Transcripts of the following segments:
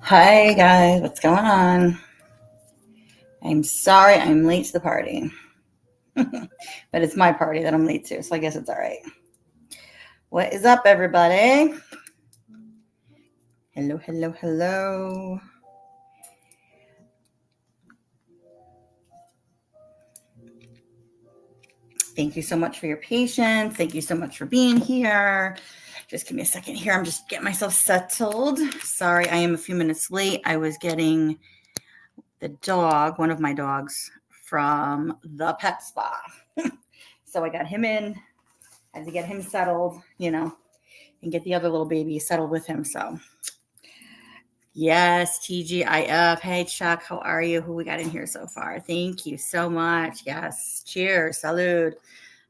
Hi guys, what's going on? I'm sorry I'm late to the party. But it's my party that I'm late to, so I guess it's all right. What is up, everybody? Hello, hello, hello. Thank you so much for your patience. Thank you so much for being here. Just give me a second here. I'm just getting myself settled. Sorry, I am a few minutes late. I was getting the dog, one of my dogs, from the pet spa. So I got him in, had to get him settled, and get the other little baby settled with him. So, yes, TGIF. Hey, Chuck, how are you? Who we got in here so far? Thank you so much. Yes, cheers, salud.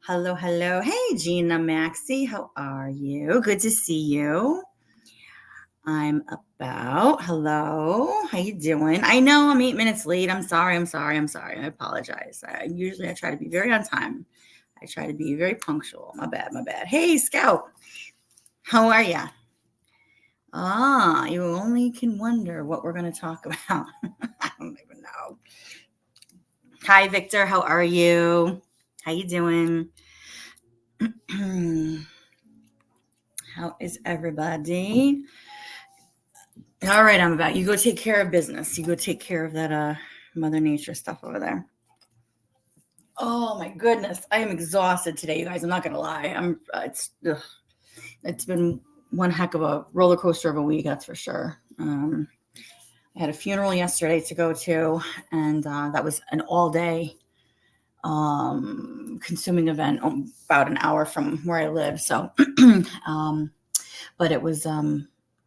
Hello, hello. Hey, Gina Maxie, how are you? Good to see you. Hello, how you doing? I know I'm 8 minutes late. I'm sorry. I apologize. I try to be very on time. I try to be very punctual. My bad. Hey, Scout, how are you? You only can wonder what we're going to talk about. I don't even know. Hi, Victor, how are you? How you doing? How is everybody? All right, I'm about. You go take care of business. You go take care of that Mother Nature stuff over there. Oh my goodness, I am exhausted today, you guys. I'm not gonna lie. It's been one heck of a roller coaster of a week, that's for sure. I had a funeral yesterday to go to, and that was an all day consuming event, about an hour from where I live. So, but it was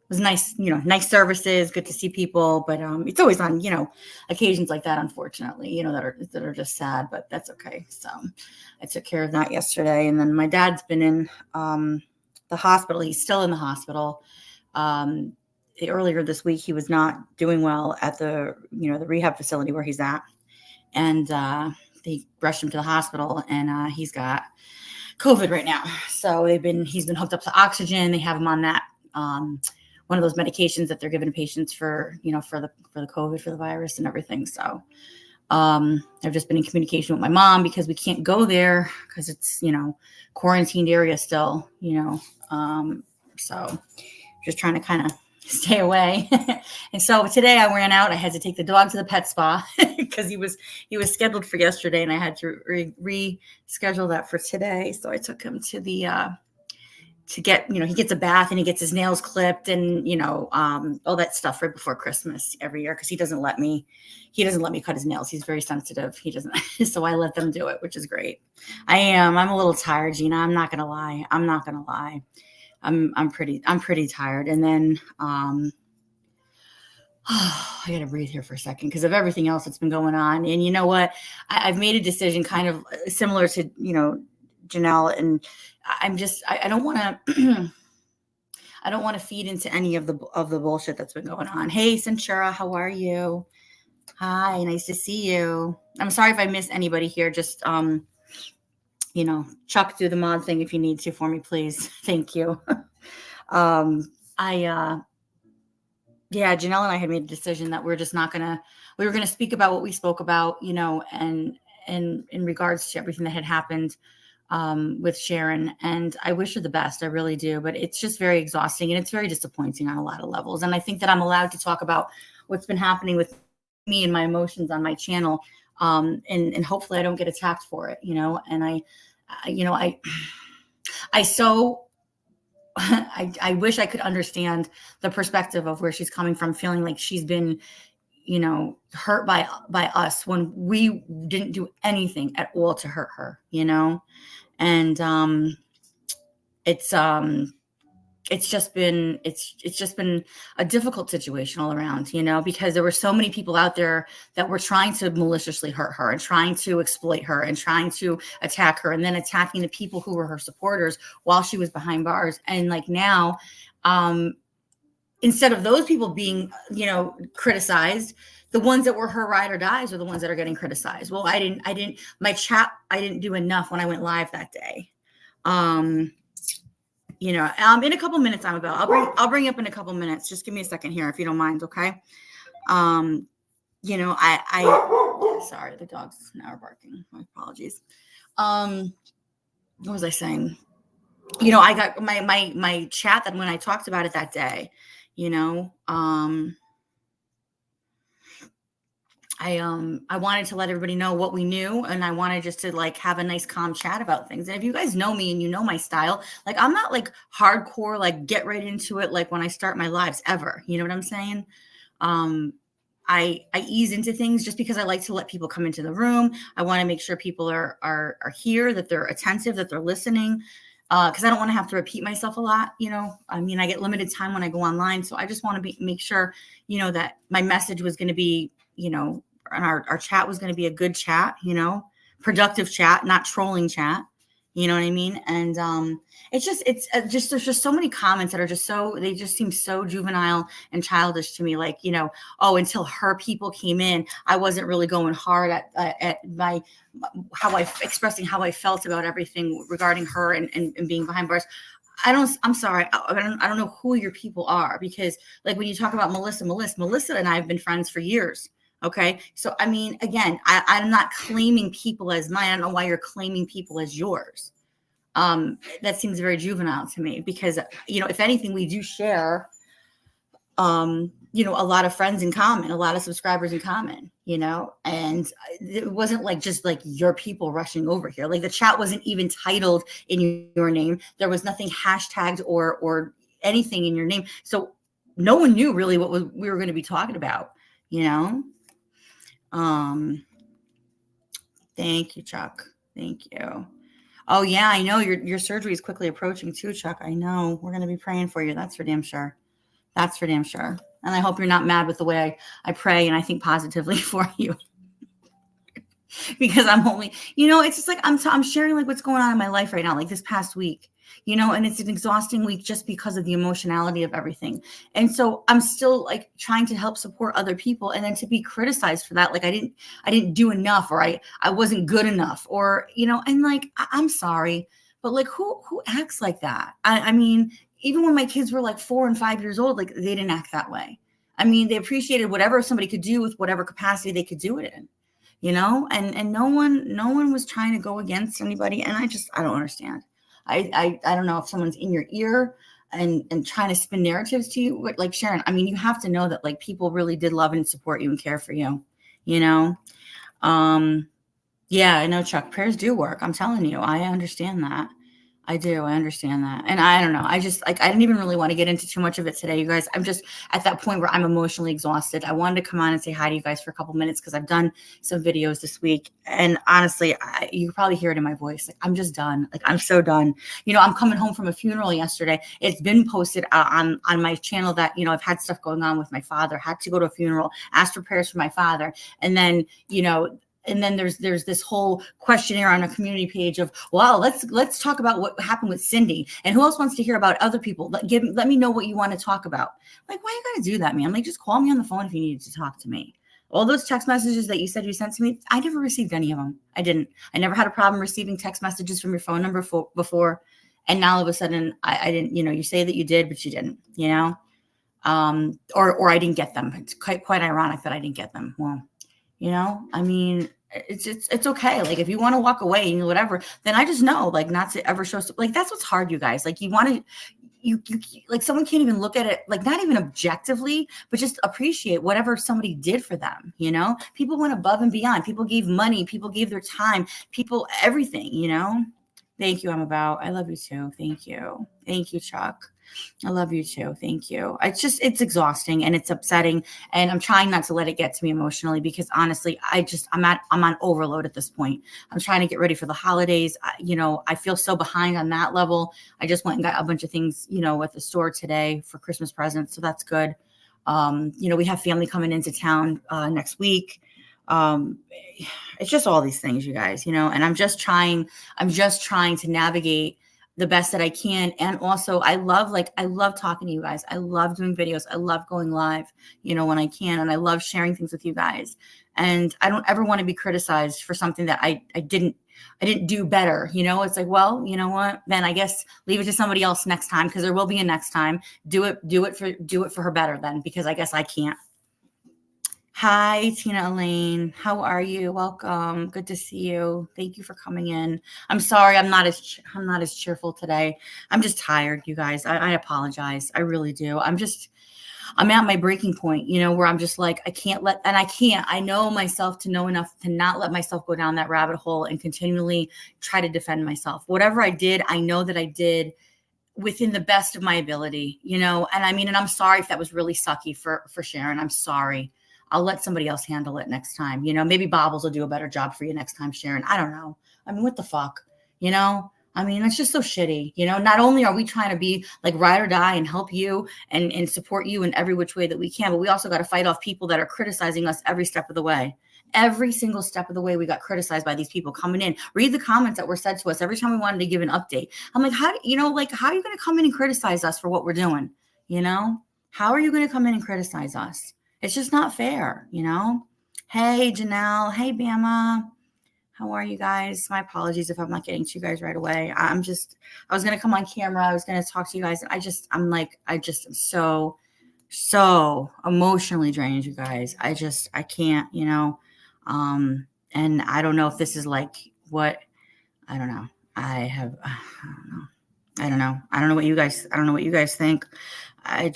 nice, nice services, good to see people. But it's always on, occasions like that, unfortunately, that are just sad, but that's okay. So I took care of that yesterday. And then my dad's been in the hospital. He's still in the hospital. Earlier this week, he was not doing well at the rehab facility where he's at. And they rushed him to the hospital, and he's got COVID right now. So he's been hooked up to oxygen. They have him on that, one of those medications that they're giving patients for the COVID, for the virus and everything. So I've just been in communication with my mom because we can't go there because it's, quarantined area still, so just trying to kind of stay away. And so today I ran out. I had to take the dog to the pet spa because he was scheduled for yesterday, and I had to reschedule that for today. So I took him to the to get, he gets a bath and he gets his nails clipped and, all that stuff right before Christmas every year. Cause he doesn't let me cut his nails. He's very sensitive. He doesn't. So I let them do it, which is great. I'm a little tired, Gina. I'm not going to lie. I'm pretty tired. And then, I got to breathe here for a second because of everything else that's been going on. And you know what? I've made a decision kind of similar to, Janelle, and I don't want to I don't want to feed into any of the bullshit that's been going on. Hey, Centura, how are you? Hi, nice to see you. I'm sorry if I miss anybody here. Just Chuck, do the mod thing if you need to for me, please. Thank you. Janelle and I had made a decision that we were going to speak about what we spoke about, and in regards to everything that had happened with Sharon. And I wish her the best. I really do. But it's just very exhausting and it's very disappointing on a lot of levels. And I think that I'm allowed to talk about what's been happening with me and my emotions on my channel. And hopefully I don't get attacked for it, and I wish I could understand the perspective of where she's coming from, feeling like she's been, hurt by us when we didn't do anything at all to hurt her, and it's just been a difficult situation all around, because there were so many people out there that were trying to maliciously hurt her and trying to exploit her and trying to attack her and then attacking the people who were her supporters while she was behind bars. And like now, instead of those people being, criticized, the ones that were her ride or dies are the ones that are getting criticized. Well, I didn't do enough when I went live that day. In a couple minutes, I'll bring you up in a couple minutes. Just give me a second here, if you don't mind. Okay. Sorry, the dog's now are barking. My apologies. What was I saying? I got my chat that when I talked about it that day, I wanted to let everybody know what we knew, and I wanted just to like have a nice calm chat about things. And if you guys know me and you know my style, like I'm not like hardcore, like get right into it like when I start my lives ever. You know what I'm saying? I ease into things just because I like to let people come into the room. I want to make sure people are here, that they're attentive, that they're listening. Because I don't want to have to repeat myself a lot. I mean, I get limited time when I go online. So I just want to make sure, that my message was going to be, and our chat was going to be a good chat, productive chat, not trolling chat. You know what I mean? And there's just so many comments that are they just seem so juvenile and childish to me. Like, until her people came in, I wasn't really going hard at my expressing how I felt about everything regarding her and being behind bars. I'm sorry. I don't know who your people are, because like when you talk about Melissa and I have been friends for years. Okay. So, I mean, again, I'm not claiming people as mine. I don't know why you're claiming people as yours. That seems very juvenile to me, because, if anything, we do share, a lot of friends in common, a lot of subscribers in common, and it wasn't like just like your people rushing over here. Like the chat wasn't even titled in your name. There was nothing hashtagged or anything in your name. So no one knew really what we were going to be talking about, Thank you, Chuck. Thank you. Oh yeah, I know your surgery is quickly approaching too, Chuck. I know. We're going to be praying for you. That's for damn sure. That's for damn sure. And I hope you're not mad with the way I pray and I think positively for you. Because I'm only, it's just like I'm sharing like what's going on in my life right now, like this past week, and it's an exhausting week just because of the emotionality of everything. And so I'm still like trying to help support other people, and then to be criticized for that, like I didn't do enough, or I wasn't good enough, or and like I'm sorry, but like who acts like that? I mean, even when my kids were like 4 and 5 years old, like they didn't act that way. I mean, they appreciated whatever somebody could do with whatever capacity they could do it in. And no one was trying to go against anybody. And I don't understand. I don't know if someone's in your ear and trying to spin narratives to you. Like Sharon, I mean, you have to know that like people really did love and support you and care for you, Yeah, I know, Chuck, prayers do work. I'm telling you, I understand that. I do. I understand that. And I don't know. I just like, I didn't even really want to get into too much of it today, you guys. I'm just at that point where I'm emotionally exhausted. I wanted to come on and say hi to you guys for a couple minutes because I've done some videos this week. And honestly, you probably hear it in my voice. Like, I'm just done. Like, I'm so done. I'm coming home from a funeral yesterday. It's been posted on my channel that, I've had stuff going on with my father, had to go to a funeral, asked for prayers for my father. And then, and then there's this whole questionnaire on a community page of, well, let's talk about what happened with Cindy, and who else wants to hear about other people. Let me know what you want to talk about. Like, why you gotta do that, man? Like, just call me on the phone if you needed to talk to me. All those text messages that you said you sent to me, I never received any of them. I didn't. I never had a problem receiving text messages from your phone number before, and now all of a sudden I didn't. You say that you did, but you didn't. Or I didn't get them. It's quite ironic that I didn't get them. Well. I mean, it's okay. Like, if you want to walk away and whatever, then I just know, like, not to ever show, like, that's what's hard, you guys. Like, you want to, you like, someone can't even look at it, like, not even objectively, but just appreciate whatever somebody did for them. People went above and beyond. People gave money. People gave their time. People, everything, Thank you, I love you too. Thank you. Thank you, Chuck. I love you too. Thank you. It's exhausting and it's upsetting, and I'm trying not to let it get to me emotionally, because honestly, I'm on overload at this point. I'm trying to get ready for the holidays. I feel so behind on that level. I just went and got a bunch of things, at the store today for Christmas presents. So that's good. We have family coming into town next week. It's just all these things, you guys, and I'm just trying to navigate the best that I can. And also I love talking to you guys. I love doing videos. I love going live, when I can. And I love sharing things with you guys. And I don't ever want to be criticized for something that I didn't do better. It's like, well, you know what, then I guess leave it to somebody else next time, because there will be a next time. Do it for her better then, because I guess I can't. Hi, Tina Elaine. How are you? Welcome. Good to see you. Thank you for coming in. I'm sorry I'm not as cheerful today. I'm just tired, you guys. I apologize. I really do. I'm at my breaking point, where I'm just like, I know myself to know enough to not let myself go down that rabbit hole and continually try to defend myself. Whatever I did, I know that I did within the best of my ability, and and I'm sorry if that was really sucky for Sharon. I'm sorry. I'll let somebody else handle it next time. Maybe Bobbles will do a better job for you next time, Sharon. I don't know. What the fuck, it's just so shitty. Not only are we trying to be like ride or die and help you and support you in every which way that we can, but we also got to fight off people that are criticizing us every step of the way. Every single step of the way, we got criticized by these people coming in. Read the comments that were said to us every time we wanted to give an update. I'm like, how are you going to come in and criticize us for what we're doing? How are you going to come in and criticize us? It's just not fair, Hey, Janelle. Hey, Bama. How are you guys? My apologies if I'm not getting to you guys right away. I was going to come on camera. I was going to talk to you guys. I just am so emotionally drained, you guys. I can't, and I don't know if this is like what, I don't know. I don't know what you guys think. I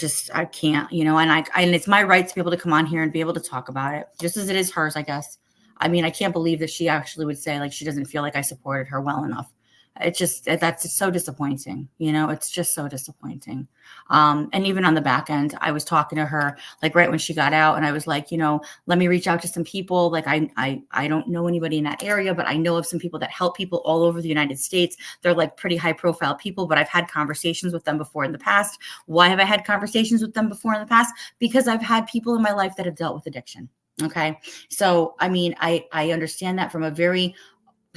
can't, and it's my right to be able to come on here and be able to talk about it, just as it is hers, I guess. I can't believe that she actually would say like she doesn't feel like I supported her well enough. That's so disappointing. It's just so disappointing. And even on the back end, I was talking to her like right when she got out, and I was like, let me reach out to some people. Like I don't know anybody in that area, but I know of some people that help people all over the United States. They're like pretty high profile people, but I've had conversations with them before in the past. Why have I had conversations with them before in the past? Because I've had people in my life that have dealt with addiction. Okay. So, I understand that from a very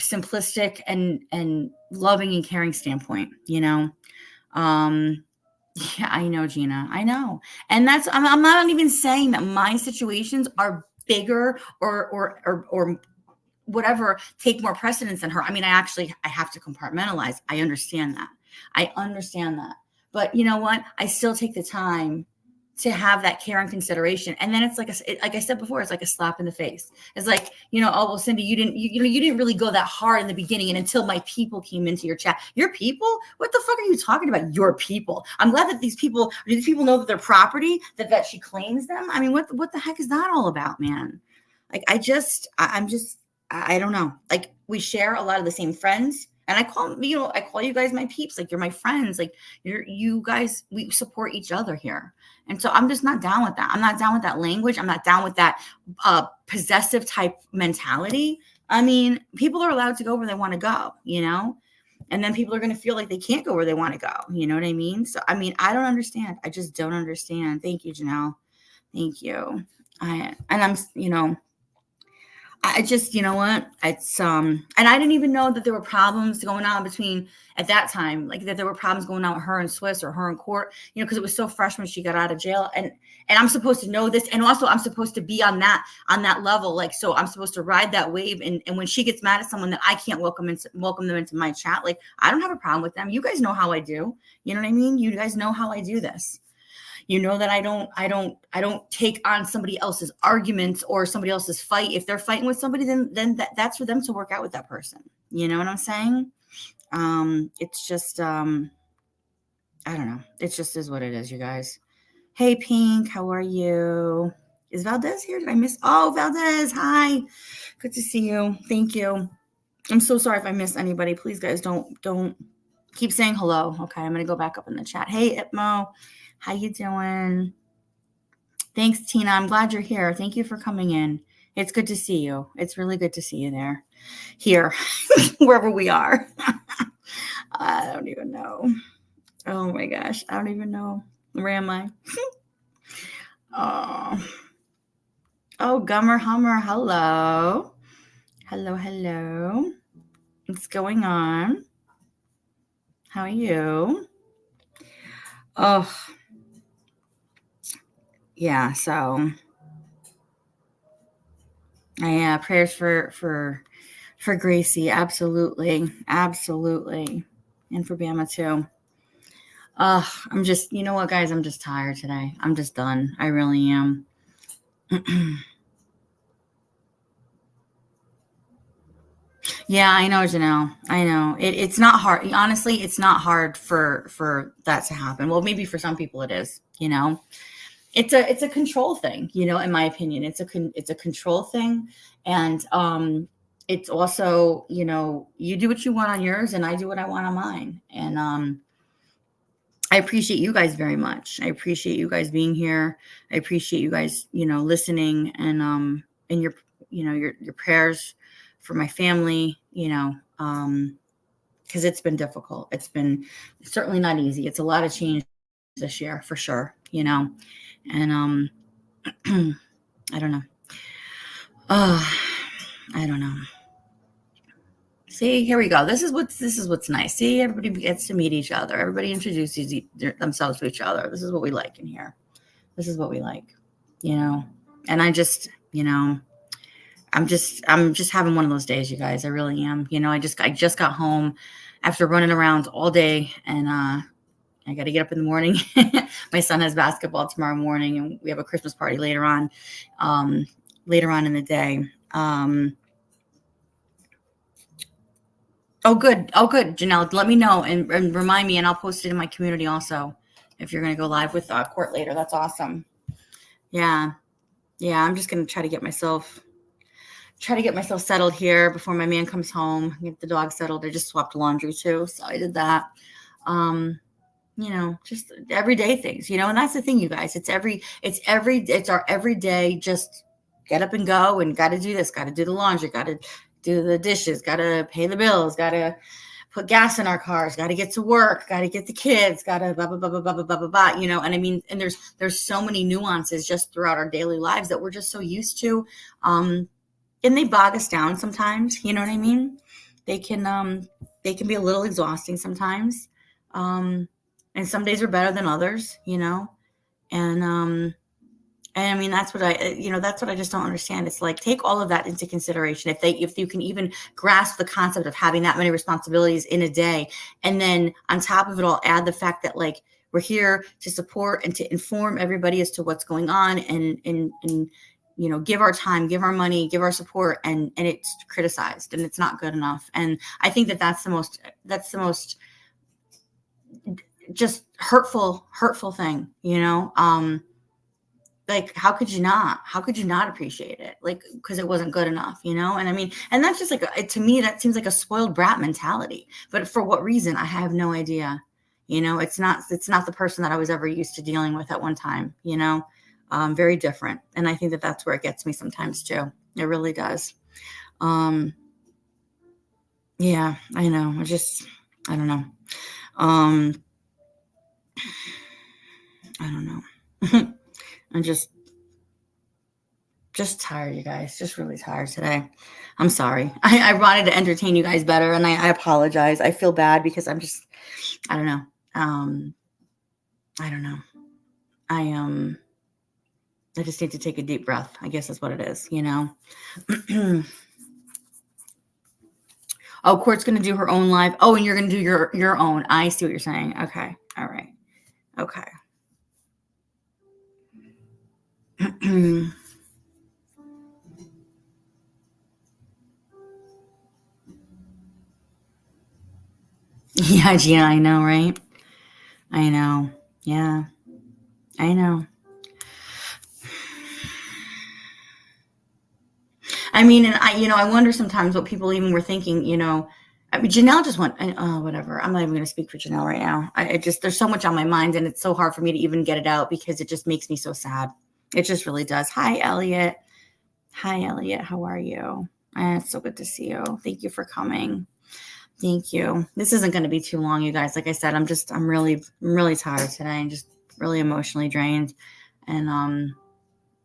simplistic and loving and caring standpoint, yeah, I know, Gina, I know. And I'm not even saying that my situations are bigger or whatever, take more precedence than her. I have to compartmentalize. I understand that. But you know what? I still take the time to have that care and consideration. And then it's like I said before, it's like a slap in the face. It's like, oh, well, Cindy, you didn't really go that hard in the beginning. And until my people came into your chat, your people, what the fuck are you talking about? Your people. I'm glad that these people know that their property, that she claims them. What the heck is that all about, man? Like, I don't know. Like, we share a lot of the same friends. And I call you guys my peeps. Like, you're my friends. Like, you guys, we support each other here. And so I'm just not down with that. I'm not down with that language. I'm not down with that possessive type mentality. People are allowed to go where they want to go, and then people are going to feel like they can't go where they want to go. You know what I mean? So, I don't understand. I just don't understand. Thank you, Janelle. Thank you. I just, what? It's, and I didn't even know that there were problems going on between at that time, like that there were problems going on with her in Swiss or her in court, because it was so fresh when she got out of jail. And I'm supposed to know this. And also I'm supposed to be on that level. Like, so I'm supposed to ride that wave. And when she gets mad at someone that I can't welcome them into my chat, like, I don't have a problem with them. You guys know how I do. You know what I mean? You guys know how I do this. You know that I don't take on somebody else's arguments or somebody else's fight. If they're fighting with somebody, then that's for them to work out with that person. You know what I'm saying? It's just, I don't know. It just is what it is, you guys. Hey, Pink, how are you? Is Valdez here? Did I miss? Oh, Valdez, hi. Good to see you. Thank you. I'm so sorry if I missed anybody. Please, guys, don't keep saying hello. Okay, I'm going to go back up in the chat. Hey, Ipmo. How you doing? Thanks, Tina. I'm glad you're here. Thank you for coming in. It's good to see you. It's really good to see you here, wherever we are. I don't even know. Oh my gosh. I don't even know. Where am I? Oh, Gummer Hummer. Hello. Hello. What's going on? How are you? Oh, yeah. So, yeah, prayers for Gracie. Absolutely, absolutely, and for Bama too. I'm just, you know what, guys? I'm just tired today. I'm just done. I really am. Yeah, I know, Janelle. I know. It's not hard. Honestly, it's not hard for that to happen. Well, maybe for some people it is. It's a control thing. In my opinion, it's a control thing, and it's also you do what you want on yours, and I do what I want on mine, and I appreciate you guys very much. I appreciate you guys being here. I appreciate you guys, listening and your prayers for my family, because it's been difficult. It's been certainly not easy. It's a lot of change this year for sure, and I don't know. I don't know. See, here we go. This is what's nice. See, everybody gets to meet each other. Everybody introduces themselves to each other. This is what we like in here. This is what we like, you know. And I'm just having one of those days, you guys. I really am. I just got home after running around all day, and I got to get up in the morning. My son has basketball tomorrow morning, and we have a Christmas party later on in the day. Oh, good. Oh, good. Janelle, let me know and remind me, and I'll post it in my community also. If you're going to go live with Court later, that's awesome. Yeah. Yeah. I'm just going to try to get myself settled here before my man comes home, get the dog settled. I just swapped laundry too. So I did that. Just everyday things, and that's the thing, you guys, it's our everyday, just get up and go, and got to do this, got to do the laundry, got to do the dishes, got to pay the bills, got to put gas in our cars, got to get to work, got to get the kids, got to blah, blah, blah, blah, blah, blah, blah, blah, and I mean, and there's so many nuances just throughout our daily lives that we're just so used to. And they bog us down sometimes, you know what I mean? They can be a little exhausting sometimes. And some days are better than others, and I mean, that's what I just don't understand. It's like, take all of that into consideration. If you can even grasp the concept of having that many responsibilities in a day, and then on top of it all, add the fact that, like, we're here to support and to inform everybody as to what's going on, and give our time, give our money, give our support, and it's criticized, and it's not good enough. And I think that's the most just hurtful thing, like, how could you not appreciate it? Like, because it wasn't good enough, and I mean, and that's just like, to me, that seems like a spoiled brat mentality, but for what reason, I have no idea. It's not the person that I was ever used to dealing with at one time, very different. And I think that's where it gets me sometimes too. It really does. Yeah, I know. I don't know. I don't know. I'm just tired, you guys. Just really tired today. I'm sorry. I wanted to entertain you guys better, and I apologize. I feel bad because I don't know. I don't know. I just need to take a deep breath. I guess that's what it is, Oh, Court's going to do her own live. Oh, and you're going to do your own. I see what you're saying. Okay. All right. Okay. Yeah, Gina, I know, right? I know. Yeah, I know. I mean, and I wonder sometimes what people even were thinking, I mean, Janelle just went, whatever. I'm not even going to speak for Janelle right now. There's so much on my mind, and it's so hard for me to even get it out because it just makes me so sad. It just really does. Hi, Elliot. Hi, Elliot. How are you? It's so good to see you. Thank you for coming. Thank you. This isn't going to be too long, you guys. Like I said, I'm really tired today, and just really emotionally drained. And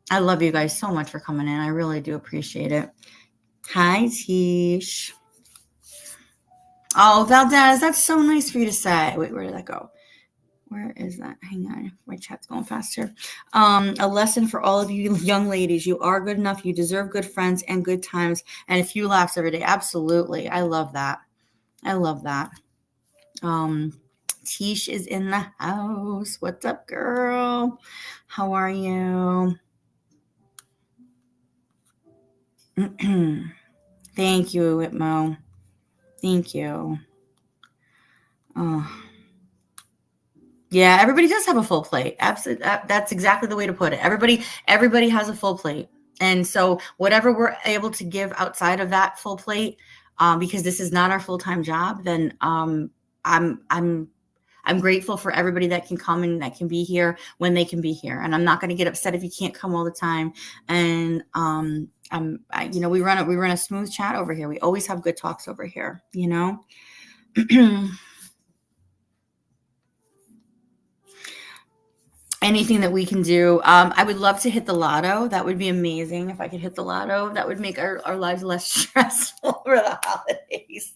I love you guys so much for coming in. I really do appreciate it. Hi, Tish. Oh, Valdez, that's so nice for you to say. Wait, where did that go? Where is that? Hang on. My chat's going faster. A lesson for all of you young ladies. You are good enough. You deserve good friends and good times and a few laughs every day. Absolutely. I love that. I love that. Tish is in the house. What's up, girl? How are you? Thank you, Whitmo. Thank you. Oh. Yeah, everybody does have a full plate. Absolutely, that's exactly the way to put it. Everybody has a full plate, and so whatever we're able to give outside of that full plate, because this is not our full-time job, then I'm grateful for everybody that can come and that can be here when they can be here, and I'm not going to get upset if you can't come all the time. And we run a smooth chat over here. We always have good talks over here. Anything that we can do. I would love to hit the lotto. That would be amazing if I could hit the lotto. That would make our lives less stressful for the holidays.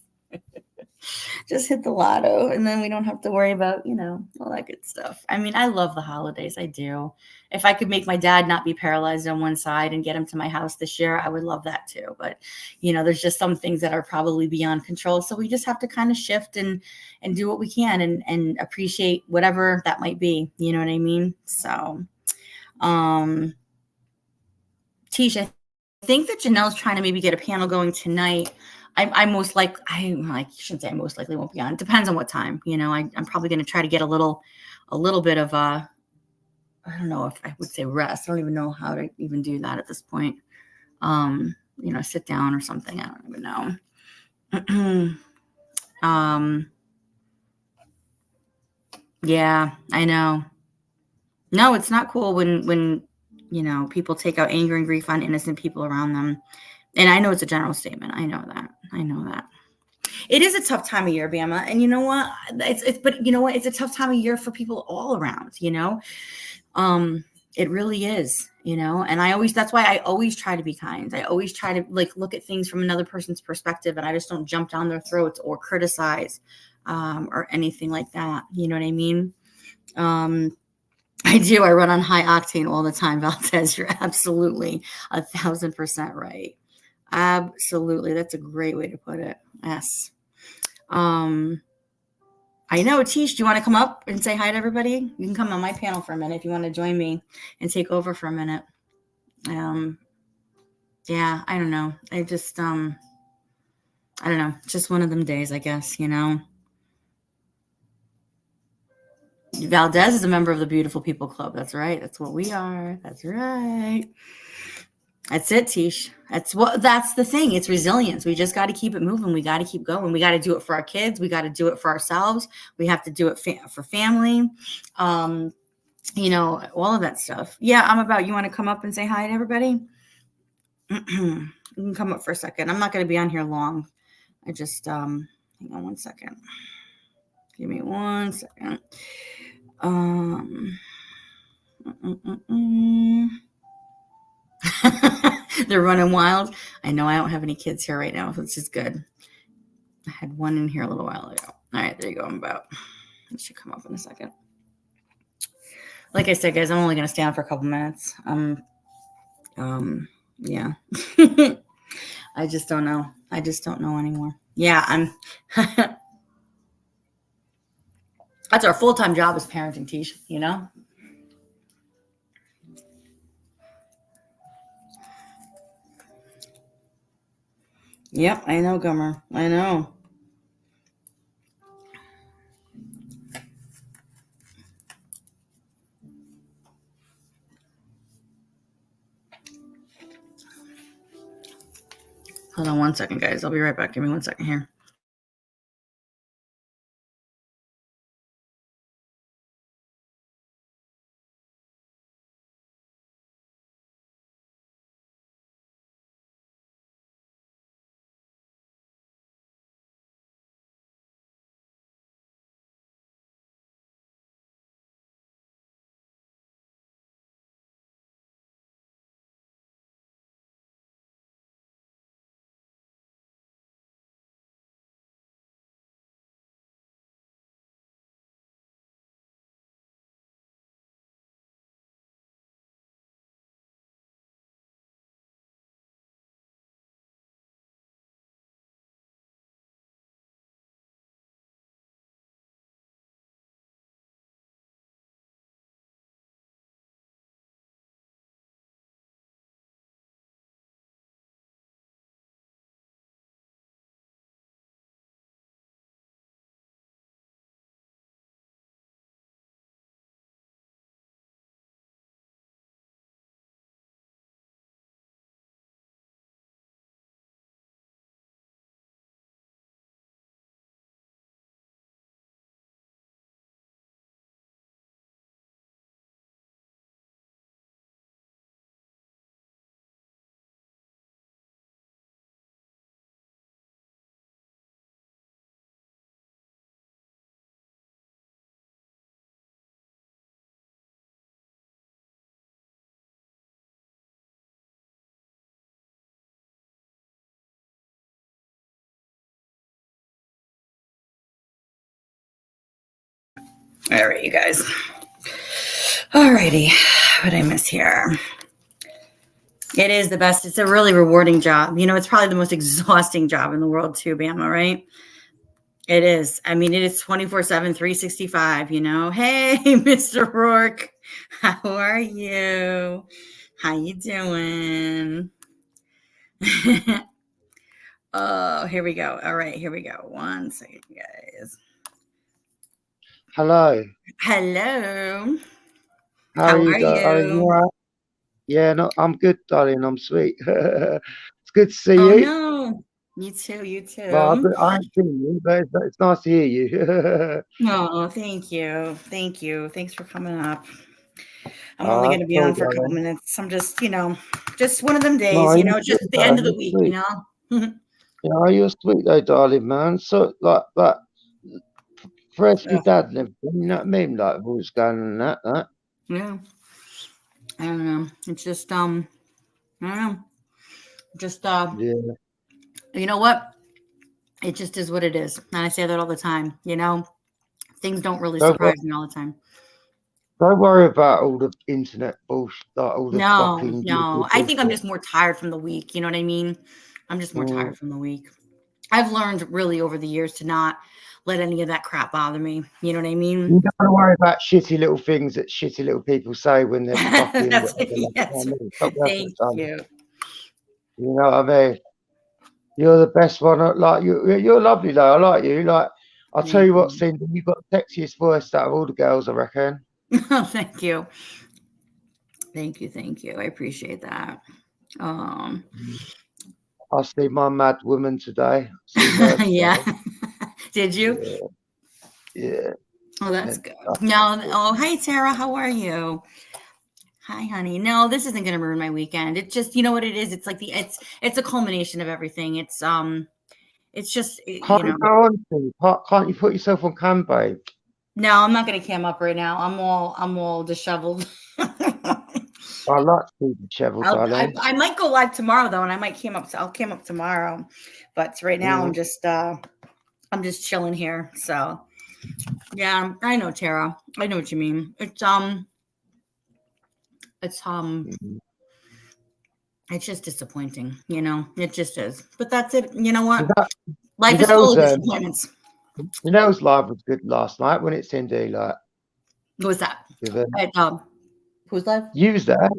Just hit the lotto and then we don't have to worry about, all that good stuff. I mean, I love the holidays. I do. If I could make my dad not be paralyzed on one side and get him to my house this year, I would love that too. But, there's just some things that are probably beyond control. So we just have to kind of shift and do what we can and appreciate whatever that might be. You know what I mean? So, Tish, I think that Janelle's trying to maybe get a panel going tonight. I shouldn't say I most likely won't be on. It depends on what time. I'm probably going to try to get a little bit of I don't know if I would say rest. I don't even know how to even do that at this point. Sit down or something. I don't even know. Yeah, I know. No, it's not cool when people take out anger and grief on innocent people around them. And I know it's a general statement. I know that. It is a tough time of year, Bama. And you know what? But you know what? It's a tough time of year for people all around, It really is, and that's why I always try to be kind. I always try to look at things from another person's perspective, and I just don't jump down their throats or criticize, or anything like that. You know what I mean? I do. I run on high octane all the time, Valdez. You're absolutely 1,000% right. Absolutely. That's a great way to put it. Yes. I know. Tish, do you want to come up and say hi to everybody? You can come on my panel for a minute if you want to join me and take over for a minute. Yeah, I don't know. I don't know. Just one of them days, I guess, Valdez is a member of the Beautiful People Club. That's right. That's what we are. That's right. That's it, Tish. That's the thing. It's resilience. We just got to keep it moving. We got to keep going. We got to do it for our kids. We got to do it for ourselves. We have to do it for family. All of that stuff. Yeah, I'm about. You want to come up and say hi to everybody? You can come up for a second. I'm not going to be on here long. I just hang on one second. Give me 1 second. They're running wild. I know I don't have any kids here right now, which is good. I had one in here a little while ago. All right, there you go. I'm about. It should come up in a second. Like I said, guys, I'm only going to stay on for a couple minutes. Yeah. I just don't know. I just don't know anymore. Yeah, I'm. That's our full-time job is parenting, Tish, Yep, I know, Gummer. I know. Hold on 1 second, guys. I'll be right back. Give me 1 second here. All right, you guys. All righty. What did I miss here? It is the best. It's a really rewarding job. You know, it's probably the most exhausting job in the world too, Bama, right? It is. I mean, it is 24/7, 365, you know. Hey, Mr. Rourke. How are you? How you doing? Oh, here we go. All right, here we go. 1 second, guys. Hello. Hello. How are you, you? darling? You all right? Yeah, no, I'm good, darling. I'm sweet. It's good to see Oh you. no. You too, you Well, too. I ain't seen you, but it's nice to hear you. Oh, thank you. Thank you. Thanks for coming up. I'm All only right, going to be cool, on for a couple darling. minutes. I'm just, you know, just one of them days, No, you you're know, just sweet, the end of the darling. week, You're you sweet. know. Yeah, you're sweet though, darling, man. So like fresh Yeah. with dad and everything, you know what I mean? Like what's going on and that. Yeah. I don't know. It's just I don't know. Just Yeah. you know what? It just is what it is. And I say that all the time, you know. Things don't really Don't worry, surprise me all the time. don't worry about all the internet bullshit, like all the No, fucking no. I think I'm bullshit. just more tired from the week. You know what I mean? I'm just more Mm. tired from the week. I've learned really over the years to not let any of that crap bother me. You know what I mean? You don't want to worry about shitty little things that shitty little people say when they're fucking That's whatever. Like, you know yes. what I mean? Stop worrying Thank about it. you. You know what I mean? You're the best one. Like you're lovely though. I like you. Like I'll tell Thank you what, you. Cindy, you've got the sexiest voice out of all the girls, I reckon. Thank you. Thank you. Thank you. I appreciate that. Um I see my mad woman today. See her yeah. today. Did you? Yeah, yeah. Oh, that's And good. No, oh, hi Sarah, how are you? Hi, honey. No, this isn't gonna ruin my weekend. It just, you know what it is? It's like it's a culmination of everything. It's just, you can't you know. go on to? Can't you put yourself on cam, babe? No, I'm not gonna cam up right now. I'm all disheveled. I like to be dishevelled, darling. I might go live tomorrow though, and I might cam up. I'll cam up tomorrow, but right now Mm. I'm just chilling here. So yeah, I know, Tara. I know what you mean. It's Mm. it's just disappointing, you know. It just is. But that's it. You know You what? know, you Life is full know's of disappointments. live was good last night when it's Cindy. Like What was that? with At, who's live? use that.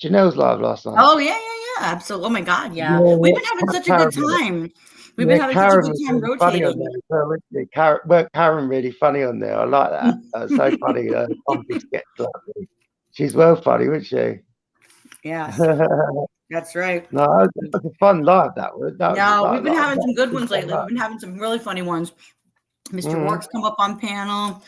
Janelle's live last night. Oh yeah, yeah, yeah. Absolutely. Oh my God, yeah. We've Yeah, been having such a good Karen, time. We've been yeah, having such a Karen good was time really funny on rotating. there as well, wasn't she? Karen really funny on there. I like that. So funny. Tom just gets lovely. She's well funny, wasn't she? Yes, No, that's right. that was a fun live. That was No, we've been having that some was a good good ones fun lately. live. We've been having some really funny ones. Mr. Mm. Rourke's come up on panel.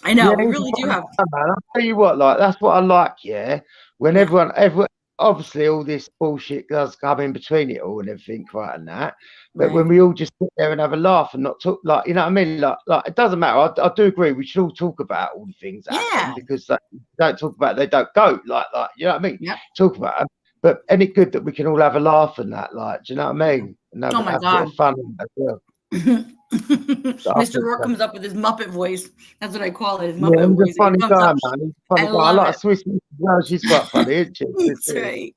I Yeah, know, we he's a really do funny have. guy, man. I'll tell you what, like that's what I like. Yeah, when Yeah, everyone, obviously all this bullshit does come in between it all and everything, right, and that. But right. when we all just sit there and have a laugh and not talk, like you know what I mean, like it doesn't matter. I do agree. We should all talk about all the things that happen Yeah. because like, if you don't talk about it, they don't go. Like you know what I mean. Yep. Talk about them. But any good that we can all have a laugh and that, like, do you know what I mean? And Oh my have a bit God. of fun as well. So I Mr. think Rourke so. comes up with his Muppet voice. That's what I call it, his Yeah, Muppet he's a voice. And he funny comes guy, up. man. He's a funny I guy. I love like it. Swiss Miss as well. She's quite funny, isn't she? That's right.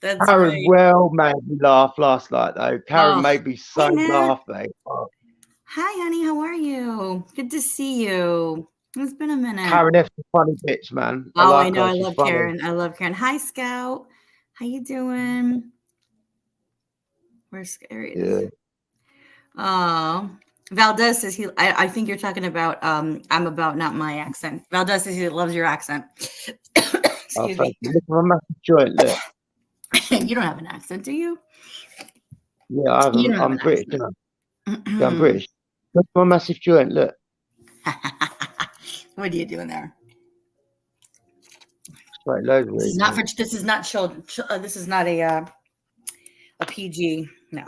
That's Karen right. well made me laugh last night, though. Karen Oh, made me so hey, Matt. laugh, mate. Oh, Hi, honey. How are you? Good to see you. It's been a minute. Karen F's a funny bitch, man. I Oh, I like know. her. I She's love funny. Karen. I love Karen. Hi, Scout. How you doing? Where's Scary? Yeah. Oh, Valdez says I think you're talking about I'm about not my accent. Valdez says he loves your accent. Oh, Excuse thank me. you. Look at my massive joint. Look. You don't have an accent, do you? Yeah, You don't have I'm an British, you know. Yeah, I'm accent. British. Look at my massive joint. Look. What are you doing there? Straight loads of This is not reasons. for. This is not children. This is not a PG. No.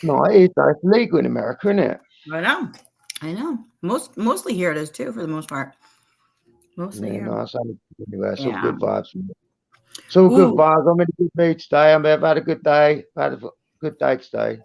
No, it is, though. It's legal in America, isn't it? I know. I know. Mostly here it is too, for the most part. Mostly Yeah, here. no, it's only anyway. It's all Yeah. good vibes. It's all good Ooh. vibes. I'm in a good mood today. I've had a good day. I've had a good day today.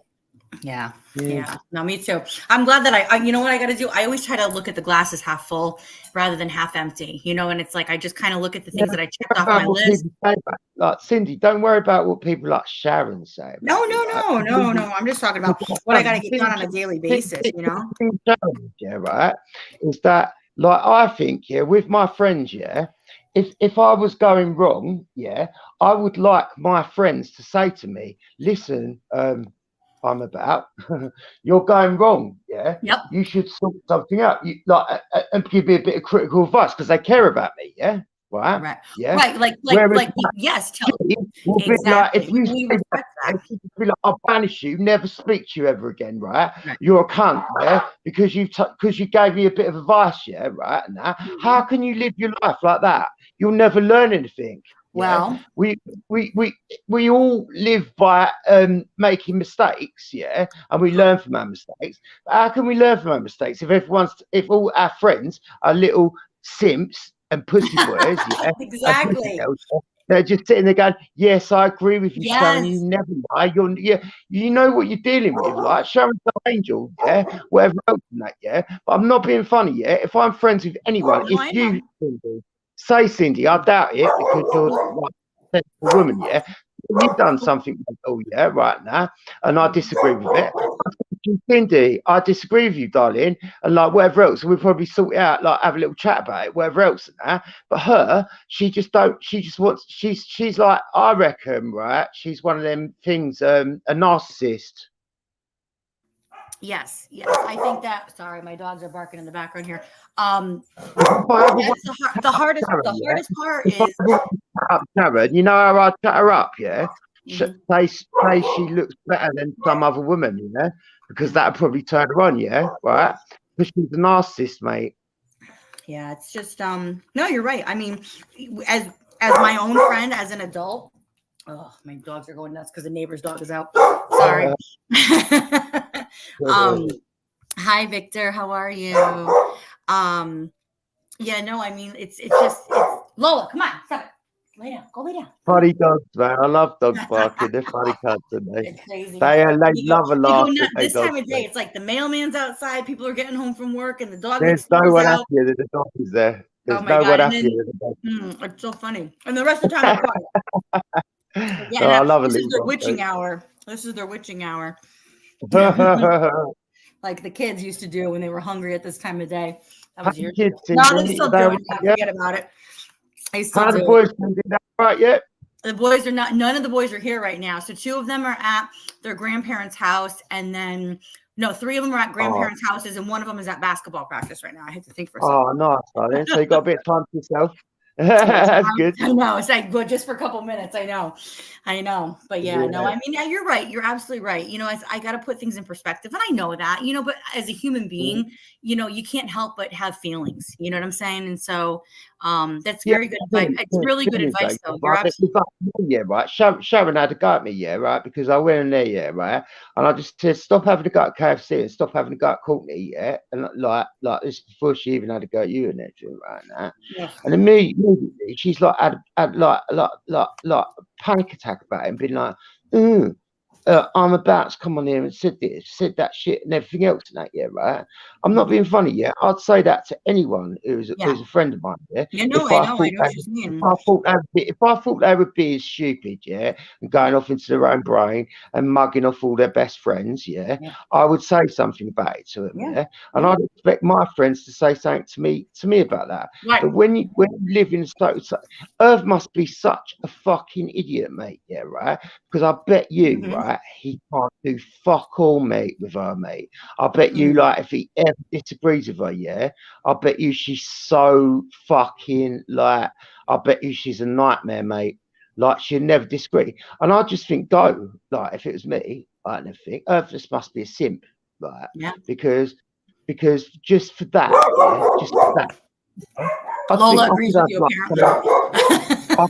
Yeah. Yeah. Yeah. No, me too. I'm glad that I you know what I got to do? I always try to look at the glasses half full rather than half empty, and it's like I just kind of look at the things that I checked off my What list. people say about, like Cindy, don't worry about what people like Sharon say No, about you, no, right? no, no, no. I'm just talking about what I got to get done on a daily basis, Sharon, yeah, right? Is that like I think, yeah, with my friends, yeah, if I was going wrong, yeah, I would like my friends to say to me, listen, I'm about, you're going wrong, yeah. Yep. You should sort something out. You like and give me a bit of critical advice because they care about me, yeah. Right. Right. Yeah. Right. Whereas Yes. will be like, if Exactly. you We say respect that. that, she'd be like, I'll banish you, never speak to you ever again, right? Right. You're a cunt, yeah, because you gave me a bit of advice, yeah, right? And that, how can you live your life like that? You'll never learn anything. Yeah? Well, we all live by making mistakes, yeah, and we learn from our mistakes. But how can we learn from our mistakes if all our friends are little simps and pussy boys, yeah, and pussy exactly. girls, they're just sitting there going, yes, I agree with you, Sharon. You Yes. never lie. You know what you're dealing with. Like Sharon's an angel, yeah, whatever else than that, yeah. But I'm not being funny, yeah. If I'm friends with anyone, No, I know. Cindy, I doubt it because you're like a sensible woman, yeah. You've done something mental, yeah, right now, and I disagree with it. Cindy, I disagree with you, darling, and like whatever else, we'll probably sort it out, like have a little chat about it, whatever else and that. But her, she just wants, she's like, I reckon, right? She's one of them things, a narcissist. Yes. Yes. I think that. Sorry, my dogs are barking in the background here. If The hardest part is. Sharon, you know how I chat her up, yeah? Mhm. Say she looks better than some other woman, yeah? Because that'd probably turn her on, yeah? Right? Because she's a narcissist, mate. Yeah, it's just no, you're right. I mean, as my own friend, as an adult. Oh, my dogs are going nuts because the neighbor's dog is out. Sorry. Hi Victor, how are you? Yeah, no, I mean it's Lola, come on, stop it. Lay down, go lay down. Funny dogs, man. I love dogs barking. They're funny cunts, aren't they? It's crazy. They You love a go laugh. nuts. This time of day, it's like the mailman's outside, people are getting home from work, and the dog There's next no door's one out. happier than the dog is there. There's Oh my no God. one And happier then than the dog. it's so funny. And the rest of the time they're quiet. Yeah, Oh, I love a this is little their dog. witching hour. This is their witching hour. Like the kids used to do when they were hungry at this time of day. That was years ago. No, they still do it. Yeah, forget about it. They still How do the it. boys can do that right yet? The boys are not. None of the boys are here right now. So 2 of them are at their grandparents' house, and then no, 3 of them are at grandparents' houses, and 1 of them is at basketball practice right now. I had to think for a second. Oh, nice, darling. So you got a bit of time to yourself. That's good. I know. It's like, but just for a couple minutes. I know. But yeah, no, I mean, yeah, you're right. You're absolutely right. I got to put things in perspective, and I know that, but as a human being, you can't help but have feelings. You know what I'm saying? And so, that's very good advice. It's really good advice, though. You're absolutely yeah, right. Sharon had a go at me, yeah, right, because I went in there, yeah, right, and I just said, stop having a go at KFC and stop having a go at Courtney, yeah, and like this before she even had a go at you and everything, right now. Yeah. And immediately she's like had like a panic attack about it and been like, I'm about to come on here and said that shit and everything else and that, yeah, right? I'm not being funny, yeah. I'd say that to anyone who's a friend of mine, yeah. I know what you're saying. If I thought they would be as stupid, yeah, and going off into their own brain and mugging off all their best friends, yeah, I would say something about it to them, yeah. And I'd expect my friends to say something to me about that. Right. But when you live in Earth must be such a fucking idiot, mate, yeah, right? Because I bet you, right, he can't do fuck all, mate, with her, mate. I bet you, like, if he ever disagrees with her, yeah, I bet you she's so fucking, like, I bet you she's a nightmare, mate. Like, she'll never disagree. And I just think, go, like, if it was me, I never think, Earth just must be a simp, like, because just for that, yeah, just for that. Lola agrees with you, apparently. I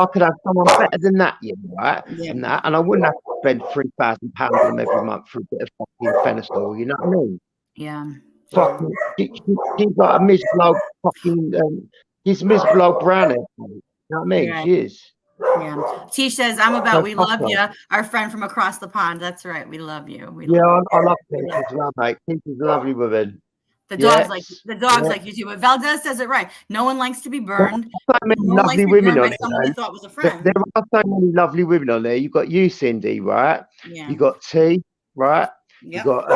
could have someone better than that, yeah, right? Yeah. And I wouldn't have to spend £3,000 on them every month for a bit of fucking Fenistal, you know what I mean? Yeah. Fucking, she's like a miserable old fucking, she's a miserable old brownie, you know what I mean? Right. She is. Yeah. T says, I'm about, So we fuck love her. you. Our friend from across the pond. That's right. We love you. We Yeah, love I you. love We Keith love as well, mate. Keith is a lovely woman. The dogs like Yes. the dogs Yeah. like you too. But Valdez says it right. No one likes to be There burned. are so many No one likes lovely to be women burned on by it, someone they though. thought was a There friend. are so many lovely women on there. You've got you, Cindy, right? Yeah. You got T, right? Yep. You've got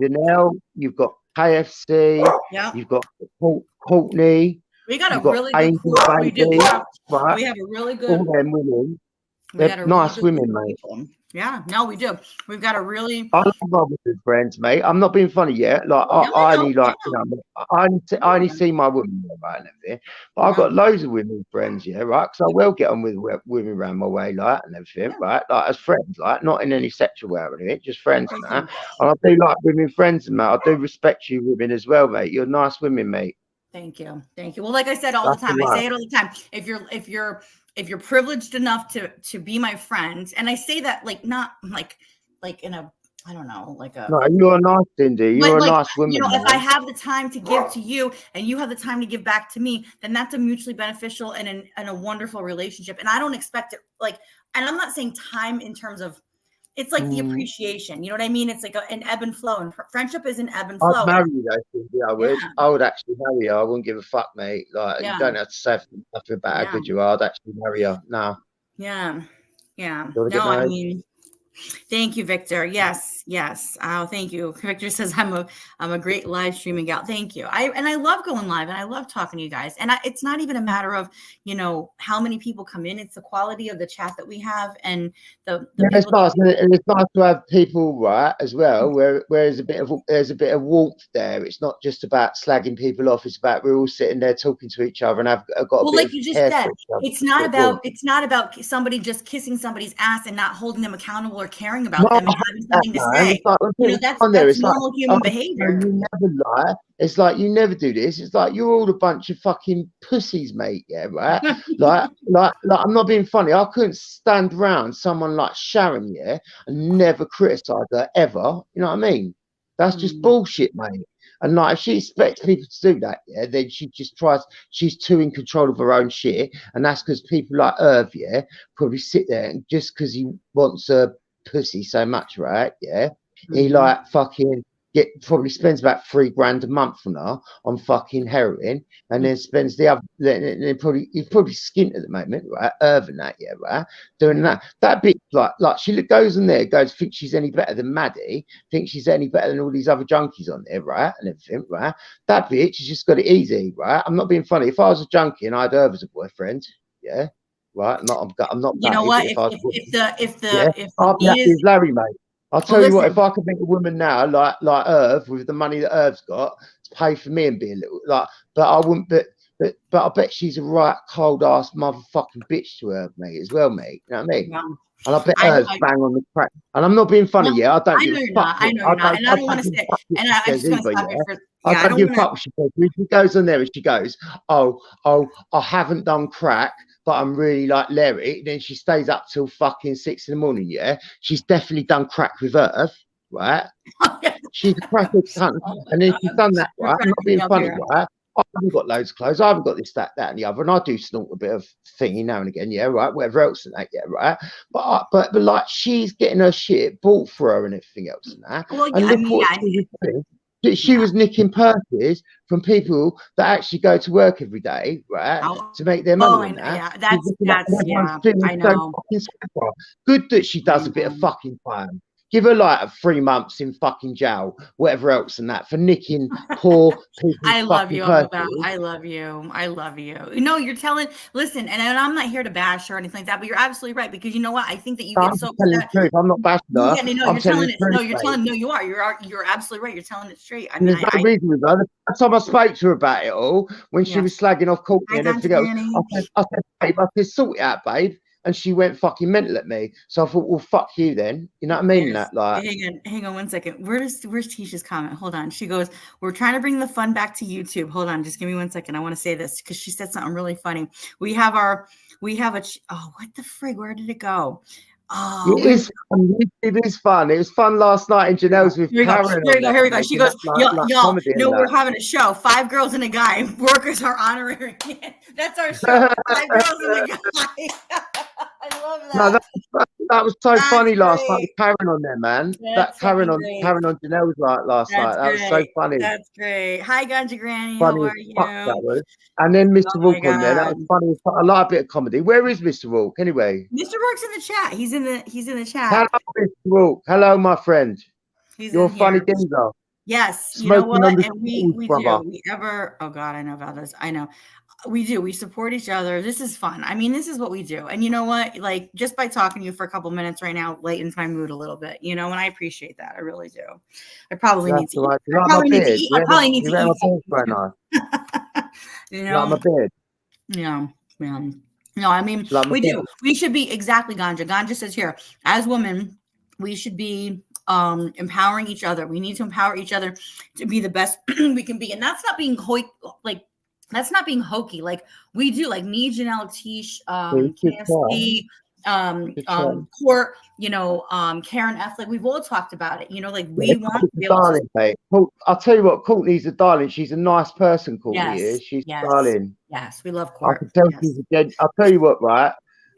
Janelle. You've got KFC. Yep. You've got Courtney. We got a You've got really good Angel group. We do. Baby, right? We have a really All good. them women. We They're got a really nice good group women, of mate. people. Yeah. No, we do. We've got a really. I love my women friends, mate. I'm not being funny yet. Like No, I I know. only like, you know, I only see my women, right, and everything. But I've got loads of women friends, yeah, right? Because I will get on with women around my way, like, and everything, right? Like as friends, like not in any sexual way or anything, just friends and that. And I do like women friends, and mate. I do respect you, women as well, mate. You're nice women, mate. Thank you. Thank you. Well, like I said all That's the time, the I one. say it all the time. If you're privileged enough to be my friend, and I say that like not like in a, I don't know, like a, No, you're nice, Cindy. You're a like, nice woman, you know, if man. I have the time to give to you and you have the time to give back to me, then that's a mutually beneficial and a wonderful relationship. And I don't expect it like, and I'm not saying time in terms of, it's like the appreciation, you know what I mean? It's like an ebb and flow, and friendship is an ebb and I'd flow. marry you though, Cindy. I would. Yeah. I would actually marry you. I wouldn't give a fuck, mate. Like you Yeah. don't have to say nothing about how good you are. I'd actually marry you. No. Yeah. Yeah. You want to No, get I married? mean, thank you, Victor. Yes, yes. Oh, thank you. Victor says I'm a great live streaming gal. Thank you. I love going live and I love talking to you guys. And it's not even a matter of, you know, how many people come in. It's the quality of the chat that we have and the Yeah, it's people. nice, and it's nice to have people right as well. Where there's a bit of warmth there. It's not just about slagging people off. It's about we're all sitting there talking to each other and have got a Well, bit like of you just care said, for each other. it's not about somebody just kissing somebody's ass and not holding them accountable or caring about No, them and having something to man. say. It's like, You know, that's normal human behavior. You never lie. It's like you never do this. It's like you're all a bunch of fucking pussies, mate. Yeah, right. like, I'm not being funny. I couldn't stand around someone like Sharon, yeah, and never criticize her ever. You know what I mean? That's just bullshit, mate. And like, if she expects people to do that, yeah, then she just tries. She's too in control of her own shit, and that's because people like Irv, yeah, probably sit there and just because he wants a pussy so much, right? Yeah, he like fucking probably spends about $3,000 a month on her on fucking heroin, and then spends the other. Then he's probably skint at the moment, right? Irving that, yeah, right? Doing that bitch like she goes in there, thinks she's any better than Maddie, thinks she's any better than all these other junkies on there, right? And everything, right? That bitch has just got it easy, right? I'm not being funny. If I was a junkie and I had Irv as a boyfriend, yeah. Right, I'm not. You know what? If I'll be happy as Larry, mate. I'll tell you what. If I could meet a woman now, like Irv, with the money that Irv's got to pay for me and be a little like, but I wouldn't. But I bet she's a right cold ass motherfucking bitch to Irv, mate, as well, mate. You know what I mean? Yeah. And I bet Irv's bang on the crack. And I'm not being funny, yeah. I don't give a fuck. I know you're not, and I don't want to say. And I'm just going to stop you for. I don't give a fuck what she says. She goes on there and she goes, oh, I haven't done crack, but I'm really like Larry. Then she stays up till fucking 6 in the morning. Yeah, she's definitely done crack with Irv, right? She's a cracker cunt, and then she's done that, right? I'm not being funny, right? I haven't got loads of clothes. I haven't got this, that, and the other, and I do snort a bit of thingy now and again, yeah, right. Whatever else and that, yeah, right. But like she's getting her shit bought for her and everything else and that. Well, and look what she was doing. She was nicking purses from people that actually go to work every day, right, to make their money. I know. Good that she does a bit of fucking time. Give her like 3 months in fucking jail, whatever else, and that for nicking poor people. I love you, I love you. I love you. No, you're telling. Listen, and I'm not here to bash or anything like that, but you're absolutely right because you know what? I think that you get so. I'm not bashing her. Yeah, no, you're telling it. No, you're telling. No, you are. You're absolutely right. You're telling it straight. I mean, there's no reason with her. Last time I spoke to her about it all, when she was slagging off Courtney and everything else, I said, babe, I said, sort it out, babe. And she went fucking mental at me. So I thought, well, fuck you then. You know what I mean? That like. Hang on 1 second. Where's Tisha's comment? Hold on. She goes, we're trying to bring the fun back to YouTube. Hold on. Just give me 1 second. I want to say this because she said something really funny. Oh, what the frig? Where did it go? Oh, it is fun. It is fun. It was fun last night in Janelle's with Karen. Here we go. She goes, y'all, no, we're having a show. 5 girls and a guy. Workers are honorary. That's our show. 5 girls and a guy. I love No, that. that was so That's funny last night. great. The Karen on there, man. That's fucking great. Karen on Janelle was like last That's night. That was so great. funny. That's great. Hi, Ganja Granny. How Funny as are fuck that you? was. And then Mr. Oh my Rourke on there. That God. was funny. I like a bit of comedy. Where is Mr. Rourke anyway? Mr. Rourke's in the chat. He's in the Hello, chat. Mr. Rourke. Hello, my friend. He's You're in a funny here. dingo. Yes, you know Smoking on what? the And tools, we brother. do. We ever, oh God, I know about this. I know. We do. We support each other. This is fun. I mean, this is what we do. And you know what? Like, just by talking to you for a couple minutes right now lightens my mood a little bit, and I appreciate that. I really do. I probably need That's to all eat. right. You I like my probably need to beard? eat. I probably need You to read my eat beard very something nice. too. You like my beard? Yeah, man. No, I mean, Like my we do. beard? We should be exactly Ganja. Ganja says here, as women, we should be empowering each other. We need to empower each other to be the best we can be. And that's not being that's not being hokey. Like we do, like me, Janelle, Tish, KFC, Court, Karen F. Like we've all talked about it. Like we want to be able darling, to. mate. I'll tell you what, Courtney's a darling. She's a nice person, Courtney is. She's a darling. Yes, we love I Court. can tell she's a I'll tell you what, right?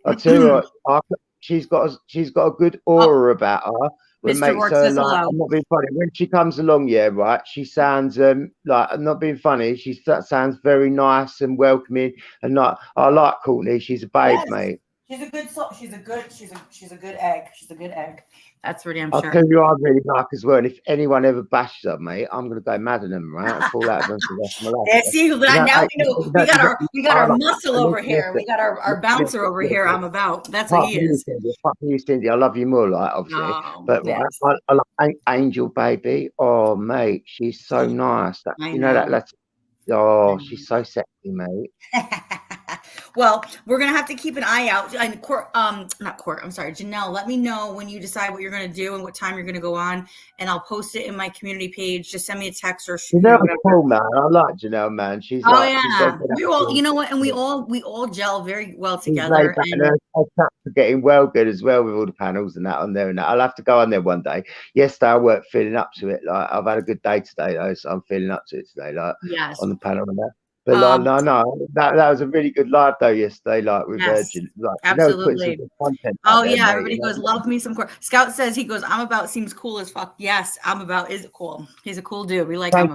I'll tell you what, she's got a good aura about her. Which Mr. makes Rourke her says like, hello. I'm not being funny. When she comes along, yeah, right, she sounds like, I'm not being funny. She sounds very nice and welcoming, and like I like Courtney. She's a babe, mate. She's a good soul. She's a good egg. She's a good egg. That's for damn I'll sure. tell you, I really like as well. And if anyone ever bashes up, mate, I'm gonna go mad at them, right? And fall out of them for the rest of my life. Yeah, see, now we know we got our muscle over here. We got our bouncer over here. I'm about. That's what he is. Fuck you, Cindy. I love you more, like obviously. Oh, but yes. I like Angel, baby. Oh, mate, she's so nice. That's she's so sexy, mate. Well, we're gonna have to keep an eye out. And not Court. I'm sorry, Janelle. Let me know when you decide what you're gonna do and what time you're gonna go on, and I'll post it in my community page. Just send me a text or Janelle's cool, man. I like Janelle, man. She's we all, you know what, and we all gel very well together. And for getting well good as well with all the panels and that on there and that. I'll have to go on there one day. Yesterday I worked feeling up to it. Like I've had a good day today though, so I'm feeling up to it today. Like on the panel and that. But no, that was a really good live though yesterday. Like with Virgin, like absolutely. Content everybody goes, love me some Court. Scout says he goes, I'm about seems cool as fuck. Yes, I'm about is cool. He's a cool dude. We like him.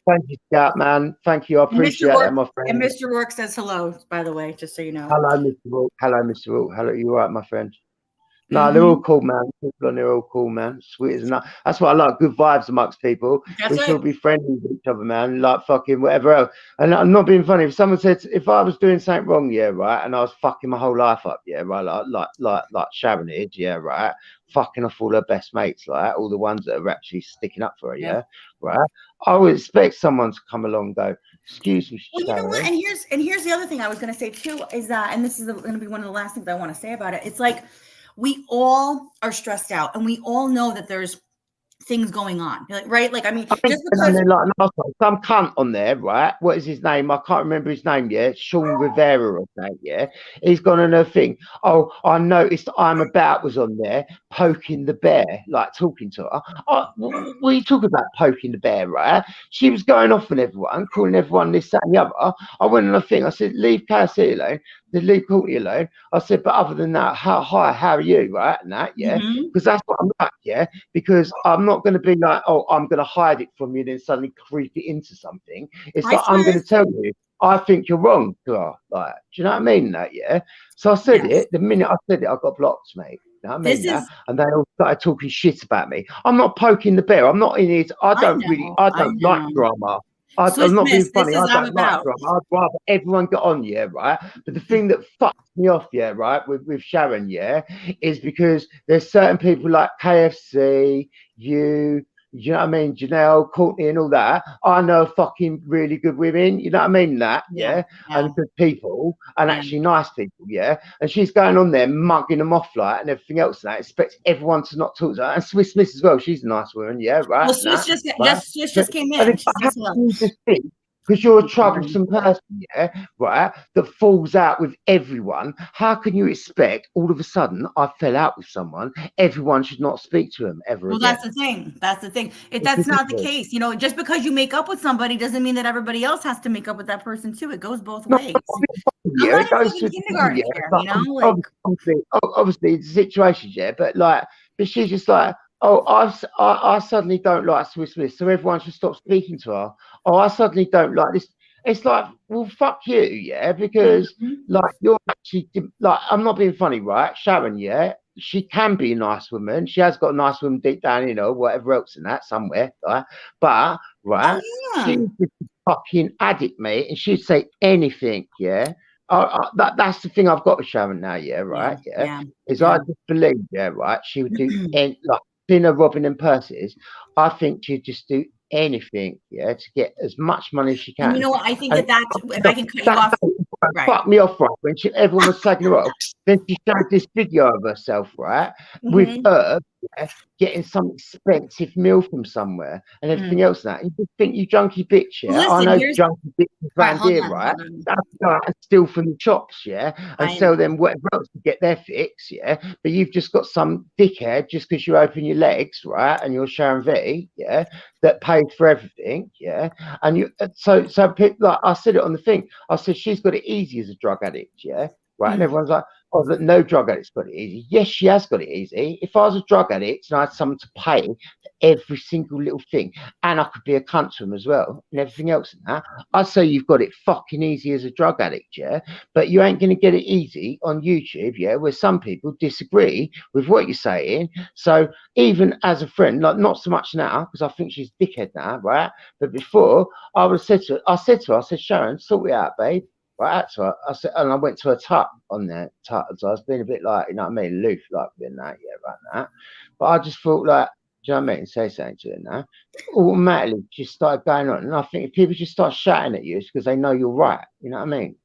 Thank you, Scout, man. Thank you. I appreciate that, my friend. And Mr. Rourke says hello, by the way, just so you know. Hello, Mr. Rourke. Hello, Mr. Rourke. Hello, you all right, my friend? No, they're all cool, man. People on there are all cool, man. Sweet as that. That's what I like. Good vibes amongst people. We should be friendly with each other, man. Like fucking whatever else. And I'm not being funny. If someone said, if I was doing something wrong, yeah, right, and I was fucking my whole life up, yeah, right, like Sharon is, yeah, right, fucking off all her best mates, like all the ones that are actually sticking up for her, yeah, right. I would expect someone to come along and go, excuse me, well, you know what? And here's the other thing I was going to say too is that, and this is going to be one of the last things I want to say about it. It's like, we all are stressed out and we all know that there's things going on, right? Like, I mean, just because some cunt on there, right? What is his name? I can't remember his name yet. Sean Rivera or something, yeah. He's gone on a thing. Oh, I noticed I'm About was on there poking the bear, like talking to her. What are you talking about poking the bear, right? She was going off on everyone, calling everyone this, that, and the other. I went on a thing. I said, leave Cassie alone. They leave Courtney alone. I said, but other than that, how are you, right? And that, yeah, because that's what I'm like, yeah. Because I'm not going to be like, oh, I'm going to hide it from you, and then suddenly creep it into something. It's like I'm going to tell you, I think you're wrong, like, do you know what I mean? That, yeah. So I said it. The minute I said it, I got blocked, mate. You know what I mean? And they all started talking shit about me. I'm not poking the bear. I'm not in it. I don't like drama. I'm not being funny. I don't like drama. I'd rather everyone get on, yeah, right? But the thing that fucks me off, yeah, right, with Sharon, yeah, is because there's certain people like KFC, you know what I mean, Janelle, Courtney, and all that. I know fucking really good women, you know what I mean, that, yeah. And good people, and actually nice people, yeah. And she's going on there mugging them off, like, and everything else, and that expects everyone to not talk to her. And Swiss Miss as well, she's a nice woman, yeah, right. Well, Swiss just came in. How can you just think because you're a troublesome person, yeah, right, that falls out with everyone. How can you expect all of a sudden I fell out with someone, everyone should not speak to him ever Well, again? that's the thing. That's the thing. If that's not the case, you know, just because you make up with somebody doesn't mean that everybody else has to make up with that person too. It goes both No, ways. I'm yeah, not it goes even to in kindergarten yeah, here, but you know, like obviously it's situations, yeah, but like, but she's just like, oh, I suddenly don't like Swiss Miss, so everyone should stop speaking to her. Oh, I suddenly don't like this. It's like, well, fuck you, yeah, because like you're actually like, I'm not being funny, right? Sharon, yeah, she can be a nice woman. She has got a nice woman deep down, you know, whatever else in that somewhere, right? But right, oh yeah. she's just a fucking addict, mate, and she'd say anything, yeah. That's the thing I've got with Sharon now, yeah, right, Yeah. is I just believe, yeah, right, she would do like dinner, robbing, and purses. I think she'd just do anything, yeah, to get as much money as she And you can. know what? I think And that if I can cut you off, right. fuck me off, right? When everyone was slagging her off, then she showed this video of herself, right, with her getting some expensive meal from somewhere and everything else. That you just think, you junkie bitch, yeah. Well, listen, I know junkie bitches around here, hold right? on. That's go and steal from the shops, yeah, and sell them whatever else to get their fix, yeah. But you've just got some dickhead just because you open your legs, right, and you're Sharon V, yeah, that paid for everything, yeah. And you, so like I said it on the thing. I said she's got it easy as a drug addict, yeah, right. And everyone's like, oh, that no drug addict's got it easy. Yes, she has got it easy. If I was a drug addict and I had someone to pay for every single little thing, and I could be a cunt to them as well, and everything else in that, I'd say you've got it fucking easy as a drug addict, yeah. But you ain't going to get it easy on YouTube, yeah, where some people disagree with what you're saying. So even as a friend, like not so much now because I think she's dickhead now, right? But before, I would have said to her, I said, Sharon, sort it out, babe. Right, so I said, and I went to a tut on there. So I was being a bit like, you know what I mean, aloof, like being that, yeah, right now. But I just thought, like, do you know what I mean? Say something to her now. Automatically, just started going on. And I think if people just start shouting at you, it's because they know you're right. You know what I mean?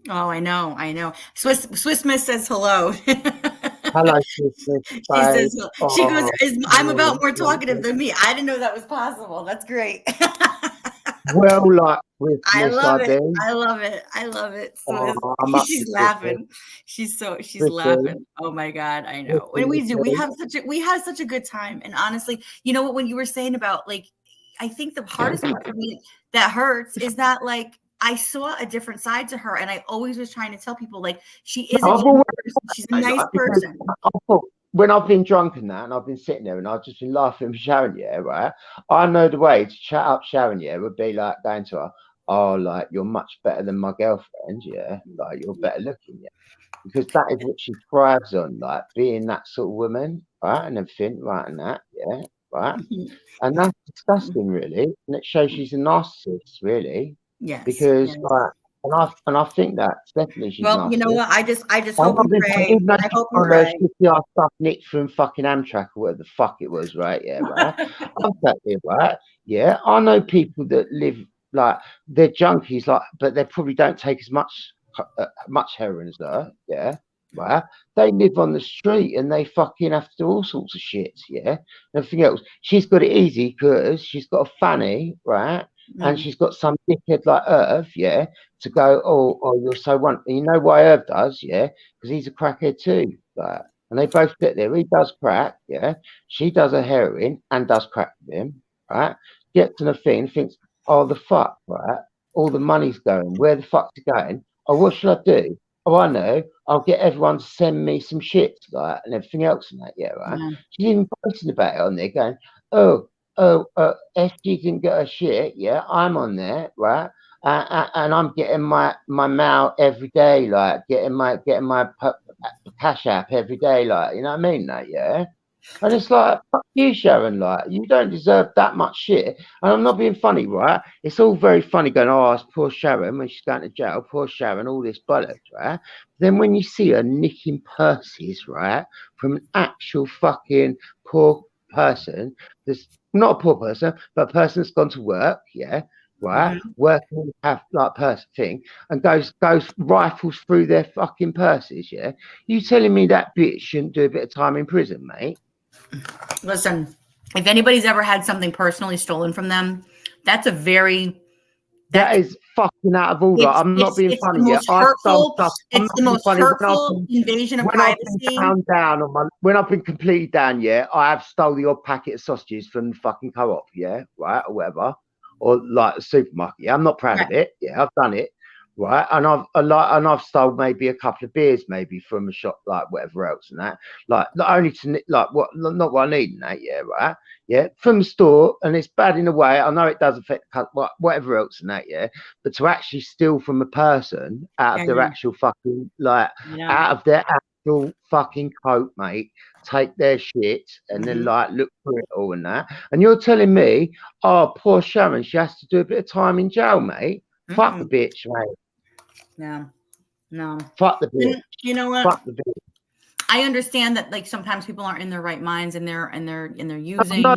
Oh, I know. Swiss Miss says hello. Hello, sister. She says she goes, I'm about more Oh, talkative than me. I didn't know that was possible. That's great. well, like with I Miss love it. ID. I love it. I love it. So I'm up she's to laughing. She's laughing. Oh my God. I know. And we have such a good time. And honestly, you know what, when you were saying about like, I think the hardest part for me that hurts is that like I saw a different side to her, and I always was trying to tell people like she is a person. She's a nice person. When I've been drunk and that, and I've been sitting there and I've just been laughing with Sharon, yeah, right? I know the way to chat up Sharon, yeah, would be like going to her, oh, like you're much better than my girlfriend, yeah, like you're better looking, yeah, because that is what she thrives on, like being that sort of woman, right, and everything, right, and that, yeah, right, and that's disgusting, really, and it shows she's a narcissist, really, because like. And I think that definitely she's well, narcissist. you know what? I just hope and pray. I hope and pray. Stuff nicked from fucking Amtrak or whatever the fuck it was, right? Yeah, right. I'm totally right. Yeah, I know people that live like they're junkies, like, but they probably don't take as much heroin as her. Yeah, right. They live on the street and they fucking have to do all sorts of shit. Yeah, and everything else. She's got it easy because she's got a fanny, right? And she's got some dickhead like Irv, yeah, to go, oh, you're so one. And you know why Irv does, yeah? Because he's a crackhead too. Like, and they both sit there. He does crack, yeah. She does a heroin and does crack with him, right? Gets to the thing, thinks, oh, the fuck, right? All the money's going. Where the fuck's it going? Oh, what should I do? Oh, I know. I'll get everyone to send me some shit, like, and everything else and that, yeah, right? She's even posting about it on there, going, FG didn't get her shit, yeah, I'm on there, right? And I'm getting my mail every day, like getting my cash app every day, like, you know what I mean, that, yeah. And it's like, fuck you, Sharon, like, you don't deserve that much shit. And I'm not being funny, right? It's all very funny going, oh, it's poor Sharon when she's going to jail, poor Sharon, all this bollocks, right? Then when you see her nicking purses, right, from an actual fucking poor person, there's not a poor person, but a person that's gone to work, yeah, right, working have like person thing, and goes rifles through their fucking purses, yeah. You telling me that bitch shouldn't do a bit of time in prison, mate? Listen, if anybody's ever had something personally stolen from them, that's a very That is fucking out of order. I'm not being funny yet. I stole stuff. It's the most hurtful invasion of privacy. When I've been completely down, yeah, I have stole the odd packet of sausages from the fucking co-op, yeah, right, or whatever, or like a supermarket. Yeah, I'm not proud of it. Yeah, I've done it, right, and I've stole maybe a couple of beers, maybe from a shop, like whatever else, and that, like not only to like what, not what I need, and that, yeah, right. Yeah, from the store, and it's bad in a way. I know it does affect whatever else and that, yeah. But to actually steal from a person out of their actual fucking out of their actual fucking coat, mate, take their shit and then like look through it all and that. And you're telling me, oh, poor Sharon, she has to do a bit of time in jail, mate. Fuck the bitch, mate. No. Fuck the bitch. And you know what? Fuck the bitch. I understand that, like, sometimes people aren't in their right minds and they're using. No,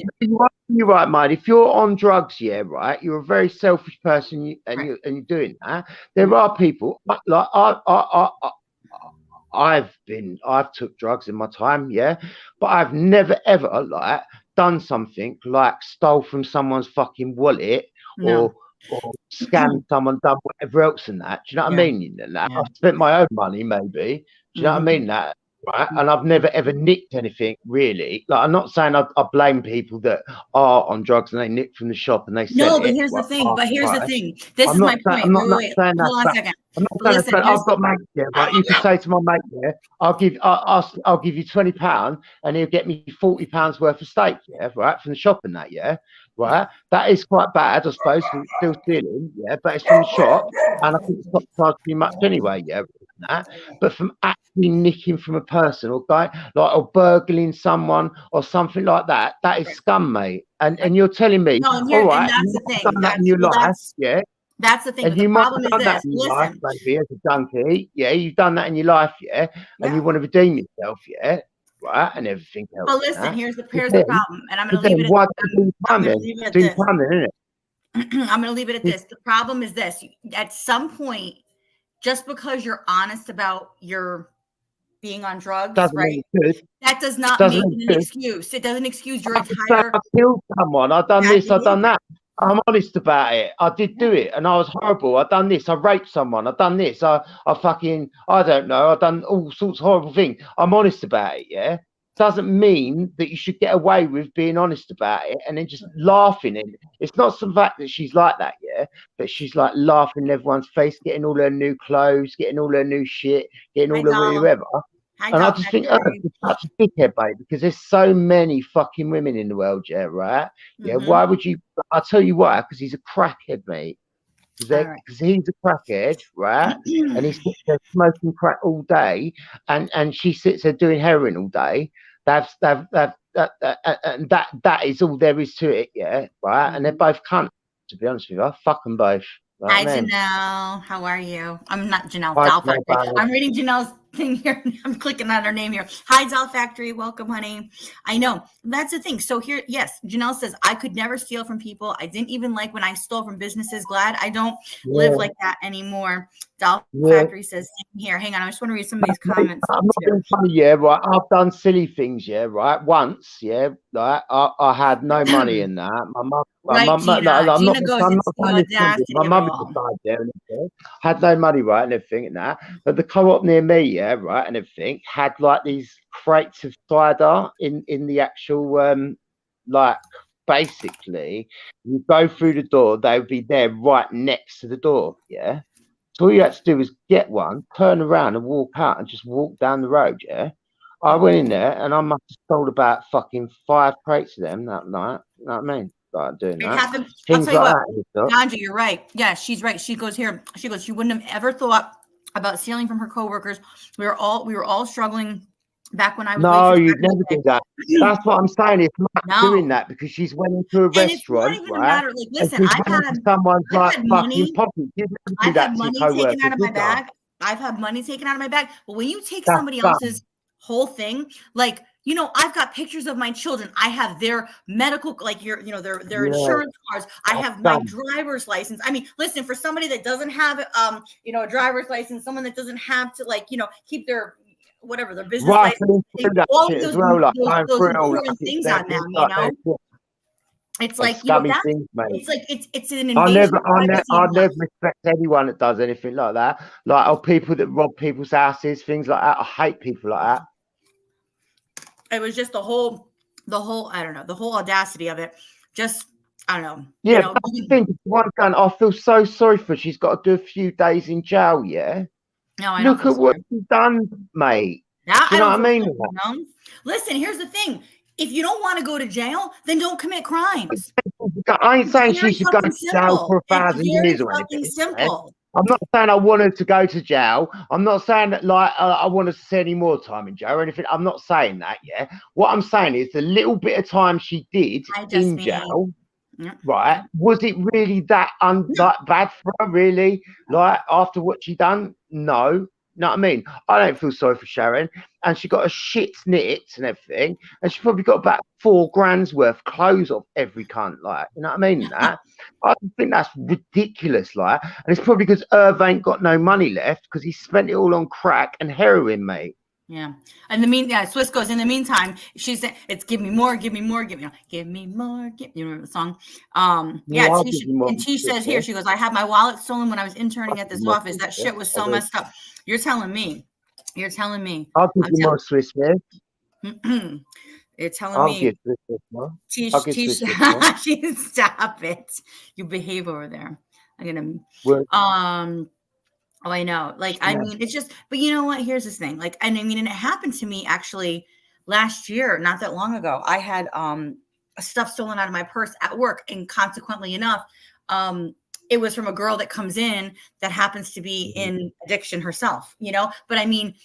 you're right, mate. If you're on drugs, yeah, right, you're a very selfish person, and you're doing that. There are people like I've took drugs in my time, yeah, but I've never ever like done something like stole from someone's fucking wallet or scammed someone, done whatever else and that. Do you know what I mean? I've spent my own money, maybe. Do you know what I mean? That. Right, and I've never ever nicked anything really. Like, I'm not saying I blame people that are on drugs and they nick from the shop and they sell it. No, but here's the thing. This is my point. I'm not saying that. Hold on a second. I'm not saying I've got mates there, right? You can say to my mate there, I'll give you £20 and he'll get me £40 worth of steak, yeah, right, from the shop and that, yeah, right. That is quite bad, I suppose, still stealing, yeah, but it's from the shop, and I think it's not charged too much anyway, yeah. That, but from actually nicking from a person or guy like or burgling someone or something like that, that is scum, mate. And you're telling me, all right, that's the thing. Done that in your life, yeah. That's the thing. And the problem is this. Listen, maybe as a junkie, yeah, you've done that in your life, yeah, and you want to redeem yourself, yeah, right, and everything else. Well, listen, here's the problem, and I'm going to leave it at this. I'm going to leave it at this. The problem is this: at some point, just because you're honest about your being on drugs, right? That does not make an excuse. It doesn't excuse your entire. I killed someone. I've done this. I've done that. I'm honest about it. I did do it, and I was horrible. I've done this. I raped someone. I've done this. I don't know. I've done all sorts of horrible things. I'm honest about it. Yeah. Doesn't mean that you should get away with being honest about it and then just laughing. And it's not some fact that she's like that, yeah, but she's like laughing in everyone's face, getting all her new clothes, getting all her new shit, getting all her whatever. And I just think, it's such a dickhead, babe, because there's so many fucking women in the world, yeah, right? Yeah, why would you? I'll tell you why, because he's a crackhead, mate. Because he's a crackhead, right? And he sits there smoking crack all day, and she sits there doing heroin all day. And that is all there is to it, yeah, right? And they're both cunts, to be honest with you. Fuck them both. Hi, Janelle. How are you? I'm not Janelle. Doll Factory. I'm reading Janelle's thing here. I'm clicking on her name here. Hi, Doll Factory. Welcome, honey. I know. That's the thing. So here, yes, Janelle says, I could never steal from people. I didn't even like when I stole from businesses. Glad I don't live like that anymore. Doll Factory says, here, hang on. I just want to read some of these comments. I'm not being funny, yeah, right. I've done silly things, yeah, right. Once, yeah, like I had no money in that. My mum, my mum died there and everything. Had no money, right, and everything and that. But the co-op near me, yeah, right, and everything had like these crates of cider in the actual like basically you go through the door, they would be there right next to the door, yeah. So all you had to do was get one, turn around and walk out and just walk down the road, yeah. I went in there and I must have sold about fucking 5 crates of them that night. You know what I mean? Like doing that. I'll tell you what, Andrew, you're right. Yeah, she's right. She goes here. She goes, she wouldn't have ever thought about stealing from her coworkers. We were all struggling back when I was. No, you'd never do that. That's what I'm saying. It's not doing that because she's went into a restaurant, right? Like, listen, I've had someone's like fucking pocket. I've had money taken out of my bag. I've had money taken out of my bag. But when you take somebody else's whole thing, like, you know, I've got pictures of my children. I have their medical, like their insurance cards. I have my driver's license. I mean, listen, for somebody that doesn't have, a driver's license, someone that doesn't have to, like, keep their whatever their business license, all those important things on them, It's and like, you know, scummy things, mate. it's like it's an I invasion never, of I, ne- privacy I and never life. respect anyone that does anything like that. Like, people that rob people's houses, things like that. I hate people like that. It was just the whole, I don't know, the whole audacity of it. Just, I don't know, you Yeah, know. but I think one gun, I feel so sorry for her. She's got to do a few days in jail, yeah? No, I don't Look feel at what sorry. she's done, mate. That Do I you know don't what I feel mean? sorry, you know? Listen, here's the thing. If you don't want to go to jail, then don't commit crimes. I ain't It's saying she very should go fucking to jail simple. for It's 1,000 very years or fucking anything. Yeah? simple. I'm not saying I want her to go to jail. I'm not saying that I want her to spend any more time in jail or anything. I'm not saying that. Yeah. What I'm saying is the little bit of time she did I just in mean, jail, yeah, right? yeah. Was it really that like bad for her? Really? Like after what she done? No. Know what I mean? I don't feel sorry for Sharon, and she got a shit knits and everything, and she probably got about 4 grand's worth of clothes off every cunt. Like, you know what I mean? That I think that's ridiculous. Like, and it's probably because Irv ain't got no money left because he spent it all on crack and heroin, mate. Yeah. And Swiss goes, in the meantime, she said, it's give me more, give me more, give me more, give me more. You remember the song? Yeah, I'll give you more. And Tish says here, she goes, I had my wallet stolen when I was interning at this office. That shit was so messed up. You're telling me. You're telling me. I'll give you more Swiss Miss. You're telling I'll me. give Swiss Miss more. Tish, I'll give Swiss Miss more. stop it. You behave over there. I'm gonna Well, Oh, I know. Like, I mean, it's just, but you know what? Here's this thing. Like, and I mean, and it happened to me actually last year, not that long ago. I had stuff stolen out of my purse at work, and consequently enough, it was from a girl that comes in that happens to be in addiction herself, you know. But I mean,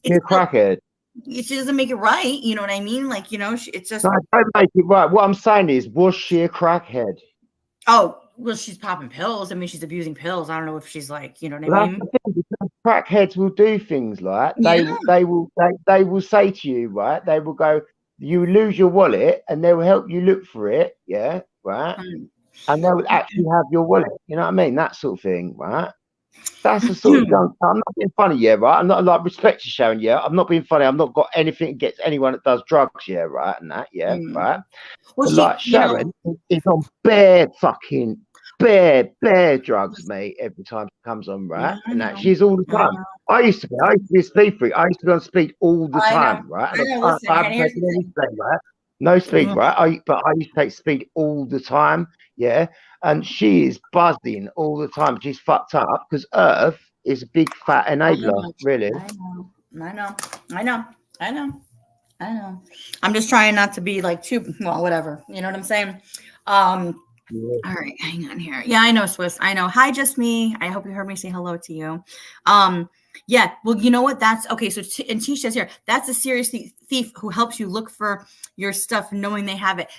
you're a crackhead. She doesn't make it right. You know what I mean? Like, you know, it's just. No, don't make it right. What I'm saying is, was she a crackhead? Oh, well, she's popping pills. I mean, she's abusing pills. I don't know if she's like, you know what I mean? Crackheads will do things like they will say to you, right? They will go, you lose your wallet, and they will help you look for it, yeah, right? And they will actually have your wallet. You know what I mean? That sort of thing, right? That's the sort of young. I'm not being funny, yeah, right? I'm not like respect you, Sharon, yeah. I'm not being funny. I'm not got anything against anyone that does drugs, yeah, right, and that, yeah, right. Well, but like Sharon is on bare drugs, mate. Every time she comes on, right, and that she's all the time. I used to be a speed freak. I used to be on speed all the time, right? I haven't taken any speed, right? No speed, right? But I used to take speed all the time, yeah. And she is buzzing all the time. She's fucked up because Earth is a big fat enabler, really. I know. I'm just trying not to be like too, well, whatever. You know what I'm saying? All right, hang on here. Yeah, I know, Swiss. I know. Hi, just me. I hope you heard me say hello to you. Yeah, well, you know what? That's okay. So, and Tish says here, that's a serious thief who helps you look for your stuff, knowing they have it.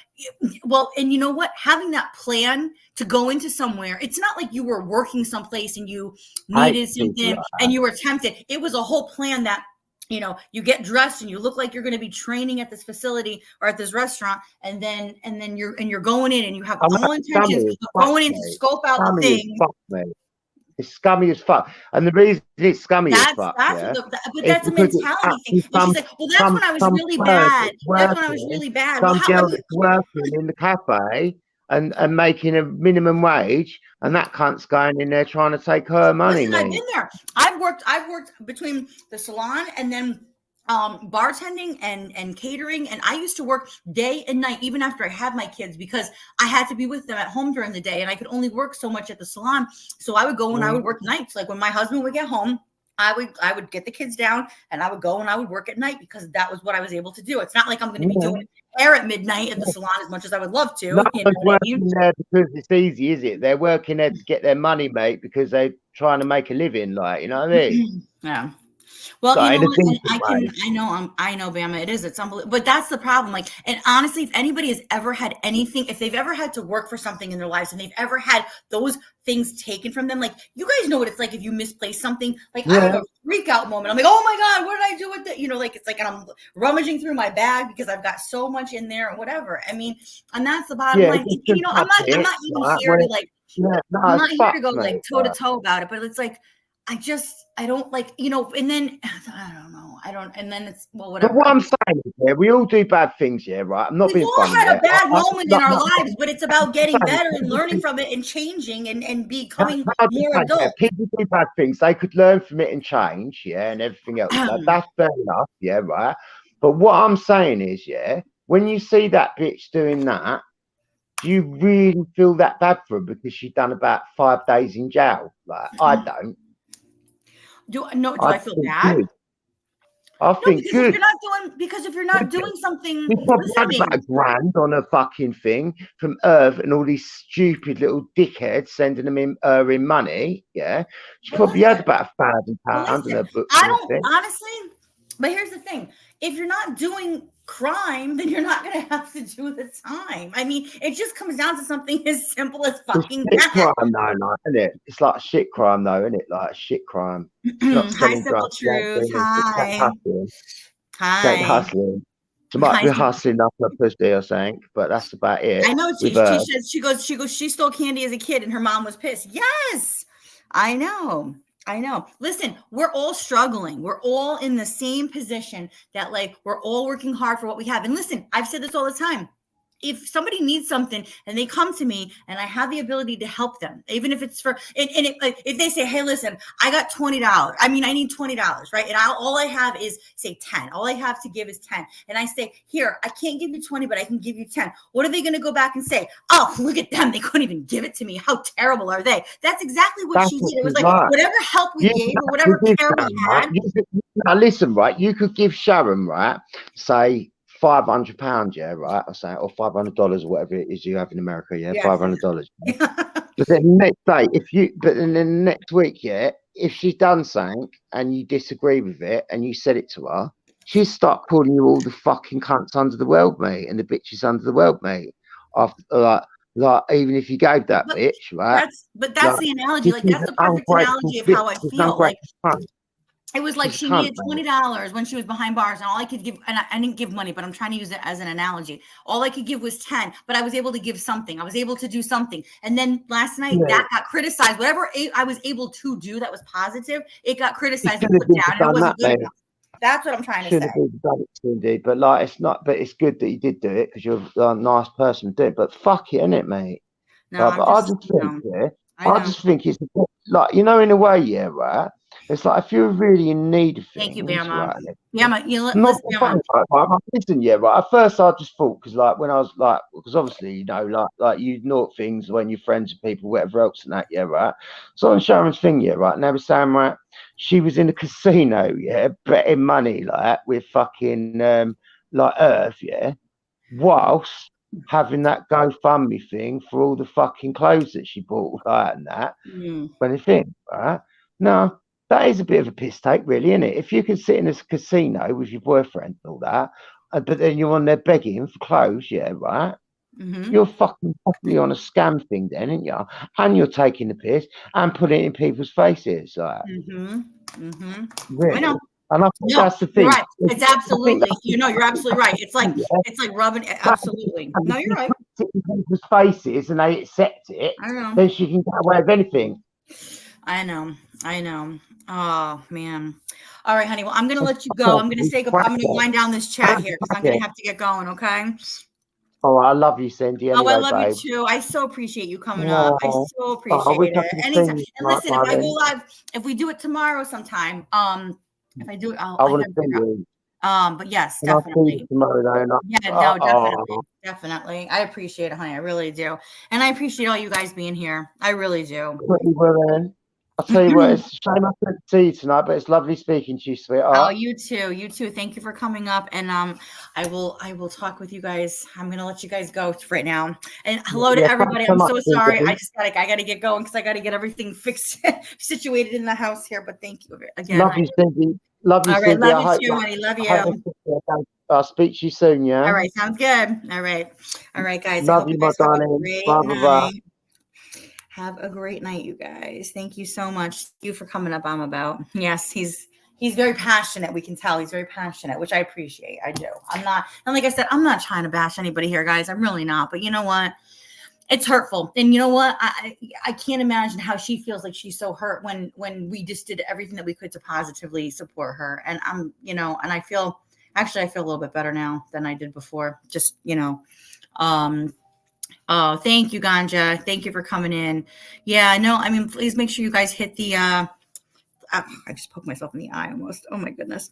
Well, and you know what? Having that plan to go into somewhere, it's not like you were working someplace and you needed something and you were tempted. It was a whole plan that, you know, you get dressed and you look like you're going to be training at this facility or at this restaurant, and then you're going in and you have all intentions of going in to scope out the thing. It's scummy as fuck, and the reason it's scummy as fuck, but that's a mentality thing. Well, she's like, well, that's when I was really bad. That's when I was really bad. Some girl that's working in the cafe and making a minimum wage, and that cunt's going in there trying to take her money. Listen, I've been there. I've worked between the salon and then bartending and catering, and I used to work day and night even after I had my kids because I had to be with them at home during the day, and I could only work so much at the salon. So I would go and I would work nights. Like when my husband would get home, I would get the kids down and I would go and I would work at night because that was what I was able to do. It's not like I'm going to be doing hair at midnight at the salon as much as I would love to. No one's working there because it's easy, is it? They're working there to get their money, mate, because they're trying to make a living. Like, you know what I mean? Yeah. Well, you know, I know, Bama, it is. It's unbelievable. But that's the problem. Like, and honestly, if anybody has ever had anything, if they've ever had to work for something in their lives and they've ever had those things taken from them, like, you guys know what it's like if you misplace something. Like, I have a freak out moment. I'm like, oh my God, what did I do with it? You know, like, it's like, and I'm rummaging through my bag because I've got so much in there and whatever. I mean, and that's the bottom line. You know, I'm not even here to like, I'm not here to go like toe to toe about it, but it's like, I don't like, and then I don't know. And then it's, well, But whatever. what I'm saying is, yeah, we all do bad things, yeah, right? I'm not We've being all funny. had Yeah? a bad moment in our no, lives, but it's about getting saying, better and learning from it and changing and becoming how do more you say, yeah, adult. people do bad things. They could learn from it and change, yeah, and everything else. That's fair enough, yeah, right. But what I'm saying is, yeah, when you see that bitch doing that, do you really feel that bad for her because she's done about 5 days in jail? Like, I don't. Do I I feel think bad? good. I No, think good. because if you're not doing something, We probably listen had to about me. £1,000 on a fucking thing from Irv and all these stupid little dickheads sending them in money. Yeah, she But probably had listen, about £1,000 in her books I and don't everything. honestly, but here's the thing. If you're not doing crime, then you're not going to have to do the time. I mean, it just comes down to something as simple as It's fucking shit that. crime though, like, isn't it? It's like a shit crime though, isn't it? Like a shit crime. You're not Hi, selling Simple drugs. You ain't Truth. doing anything. You ain't Hi. hustling. You ain't Hi. hustling. She might Hi, be Simple. hustling up her pussy or something, but that's about it. I know With her. she stole candy as a kid and her mom was pissed. Yes, I know. I know. Listen, we're all struggling. We're all in the same position that like we're all working hard for what we have. And listen, I've said this all the time. If somebody needs something and they come to me and I have the ability to help them, even if it's for, like, if they say, hey, listen, I got $20. I mean, I need $20, right? And all I have is say 10. All I have to give is 10. And I say, here, I can't give you 20, but I can give you 10. What are they going to go back and say? Oh, look at them. They couldn't even give it to me. How terrible are they? That's exactly what That's she what did. It was she's like like. whatever help we gave or whatever care we Right? had. Now listen, right? You could give Sharon, right? Say £500, yeah, right? Or say, or $500 or whatever it is you have in America, yeah, Yes. $500. But then the next day, but then the next week, yeah, if she's done something and you disagree with it and you said it to her, she'll start calling you all the fucking cunts under the world, mate, and the bitches under the world, mate. After like even if you gave that But bitch, right? that's the analogy. She's Like an that's the perfect ungrateful analogy of bitch. how I She's an feel. Like ungrateful cunt. it was like She's a she cunt, needed mate. $20 when she was behind bars, and all I could give, and I didn't give money, but I'm trying to use it as an analogy. All I could give was 10, but I was able to give something. I was able to do something. And then last night that got criticized. Whatever I was able to do that was positive, it got He criticized should and have put been down, and it done wasn't that, good mate. enough. That's what I'm trying to Should say. have been done it, indeed. But like, it's not. But it's good that you did do it because you're a nice person to do it. But fuck it, innit, mate? No, But I'm I just, just think, yeah, I I know. just think it's like, in a way, yeah, right. It's like if you're really in need of Thank you, things, Bama. right? Bama, Not listen, Bama. funny, right? Listen, yeah, right. At first, I just thought because, like, when I was like, because obviously, like you ignore things when you're friends with people, whatever else, and that, yeah, right. So on Sharon's thing, yeah, right. And they were saying, right, she was in a casino, yeah, betting money, like with fucking like Earth, yeah, whilst having that GoFundMe thing for all the fucking clothes that she bought, like, and that. When you think, right? No, that is a bit of a piss take, really, isn't it? If you can sit in a casino with your boyfriend and all that, but then you're on there begging for clothes, yeah, right? You're fucking properly on a scam thing, then, aren't you? And you're taking the piss and putting it in people's faces, like, really. I know. And I think No, that's the you're thing. right. It's absolutely, you're absolutely right. It's like rubbing, absolutely. No, you're right. It in people's faces and they accept it, I know. then she can get away with anything. I know. I know. Oh, man. All right, honey. Well, I'm going to let you go. I'm going to say goodbye. I'm going to wind down this chat here because I'm going to have to get going. Okay. Oh, I love you, Cindy. Oh, I Anyway, love babe. you too. I so appreciate you coming up. I so I wish appreciate I it. could have Anytime. seen you And tonight, listen, if I go darling. live, if we do it tomorrow sometime, if I do it, I want to see you. but yes, And I'll see you definitely. tomorrow, though. Yeah, no, definitely. Definitely. I appreciate it, honey. I really do. And I appreciate all you guys being here. I really do. Pretty well, I'll tell you what, it's a shame I couldn't see you tonight, but it's lovely speaking to you, Oh, sweetheart. you too. You too. Thank you for coming up. And I will talk with you guys. I'm gonna let you guys go right now. And hello to everybody. Thanks I'm so so much, sorry. Cindy. I gotta get going because I gotta get everything fixed, situated in the house here. But thank you again. Love you, Cindy. Love you, All right, Cindy. love I you hope too, honey. Love I you. hope I'll speak to you soon, yeah? All right, sounds good. All right. All right, guys. I Love hope you, you my guys have a darling. great Bye, bye, bye. night. Have a great night, you guys. Thank you so much. Thank you for coming up. I'm about. Yes, he's very passionate. We can tell he's very passionate, which I appreciate. I do. I'm not, and like I said, I'm not trying to bash anybody here, guys. I'm really not. But you know what? It's hurtful. And you know what? I can't imagine how she feels like she's so hurt when we just did everything that we could to positively support her. And I'm, and I feel a little bit better now than I did before. Just, oh, thank you, Ganja. Thank you for coming in. Yeah, no, I mean, please make sure you guys hit the, I just poked myself in the eye almost. Oh my goodness.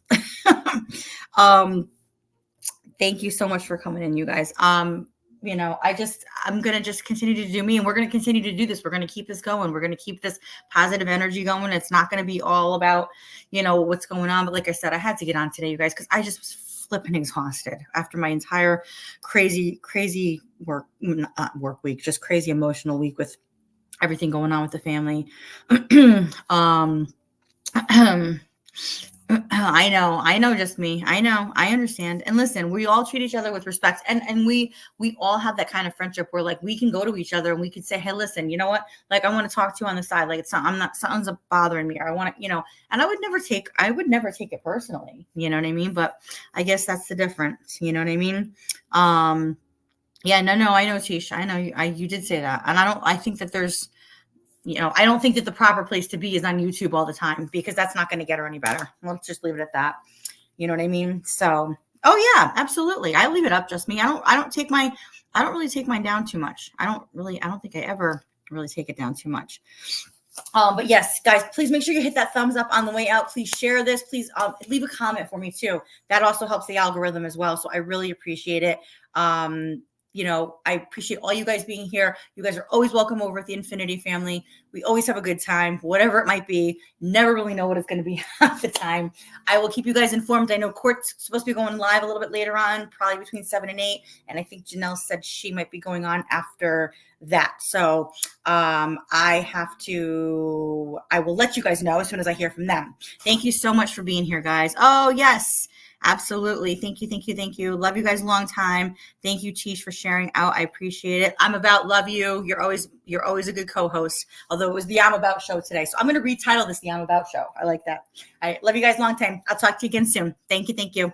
Thank you so much for coming in, you guys. I'm going to just continue to do me, and we're going to continue to do this. We're going to keep this going. We're going to keep this positive energy going. It's not going to be all about, what's going on. But like I said, I had to get on today, you guys, because I just was flipping exhausted after my entire crazy work week, just crazy emotional week with everything going on with the family. I know, just me. I know, I understand. And listen, we all treat each other with respect, and we all have that kind of friendship where like we can go to each other and we can say, hey, listen, you know what? Like I want to talk to you on the side. Like something's bothering me, or I want to, and I would never take it personally. You know what I mean? But I guess that's the difference. You know what I mean? Yeah, no, I know, Tish. I know you did say that. And I think that there's, I don't think that the proper place to be is on YouTube all the time, because that's not going to get her any better. Let's just leave it at that. You know what I mean? So, oh yeah, absolutely. I leave it up, just me. I don't really take mine down too much. I don't think I ever really take it down too much. But yes, guys, please make sure you hit that thumbs up on the way out. Please share this. Please leave a comment for me too. That also helps the algorithm as well. So I really appreciate it. I appreciate all you guys being here. You guys are always welcome over at the Infinity family. We always have a good time, whatever it might be. Never really know what it's going to be half the time. I will keep you guys informed. I know Court's supposed to be going live a little bit later on, probably between 7 and 8. And I think Janelle said she might be going on after that. So I will let you guys know as soon as I hear from them. Thank you so much for being here, guys. Oh, yes. Absolutely. Thank you. Love you guys a long time. Thank you, Tish, for sharing out. I appreciate it. I'm About love you. You're always a good co-host, although it was the I'm About show today. So I'm going to retitle this the I'm About show. I like that. I love you guys a long time. I'll talk to you again soon. Thank you.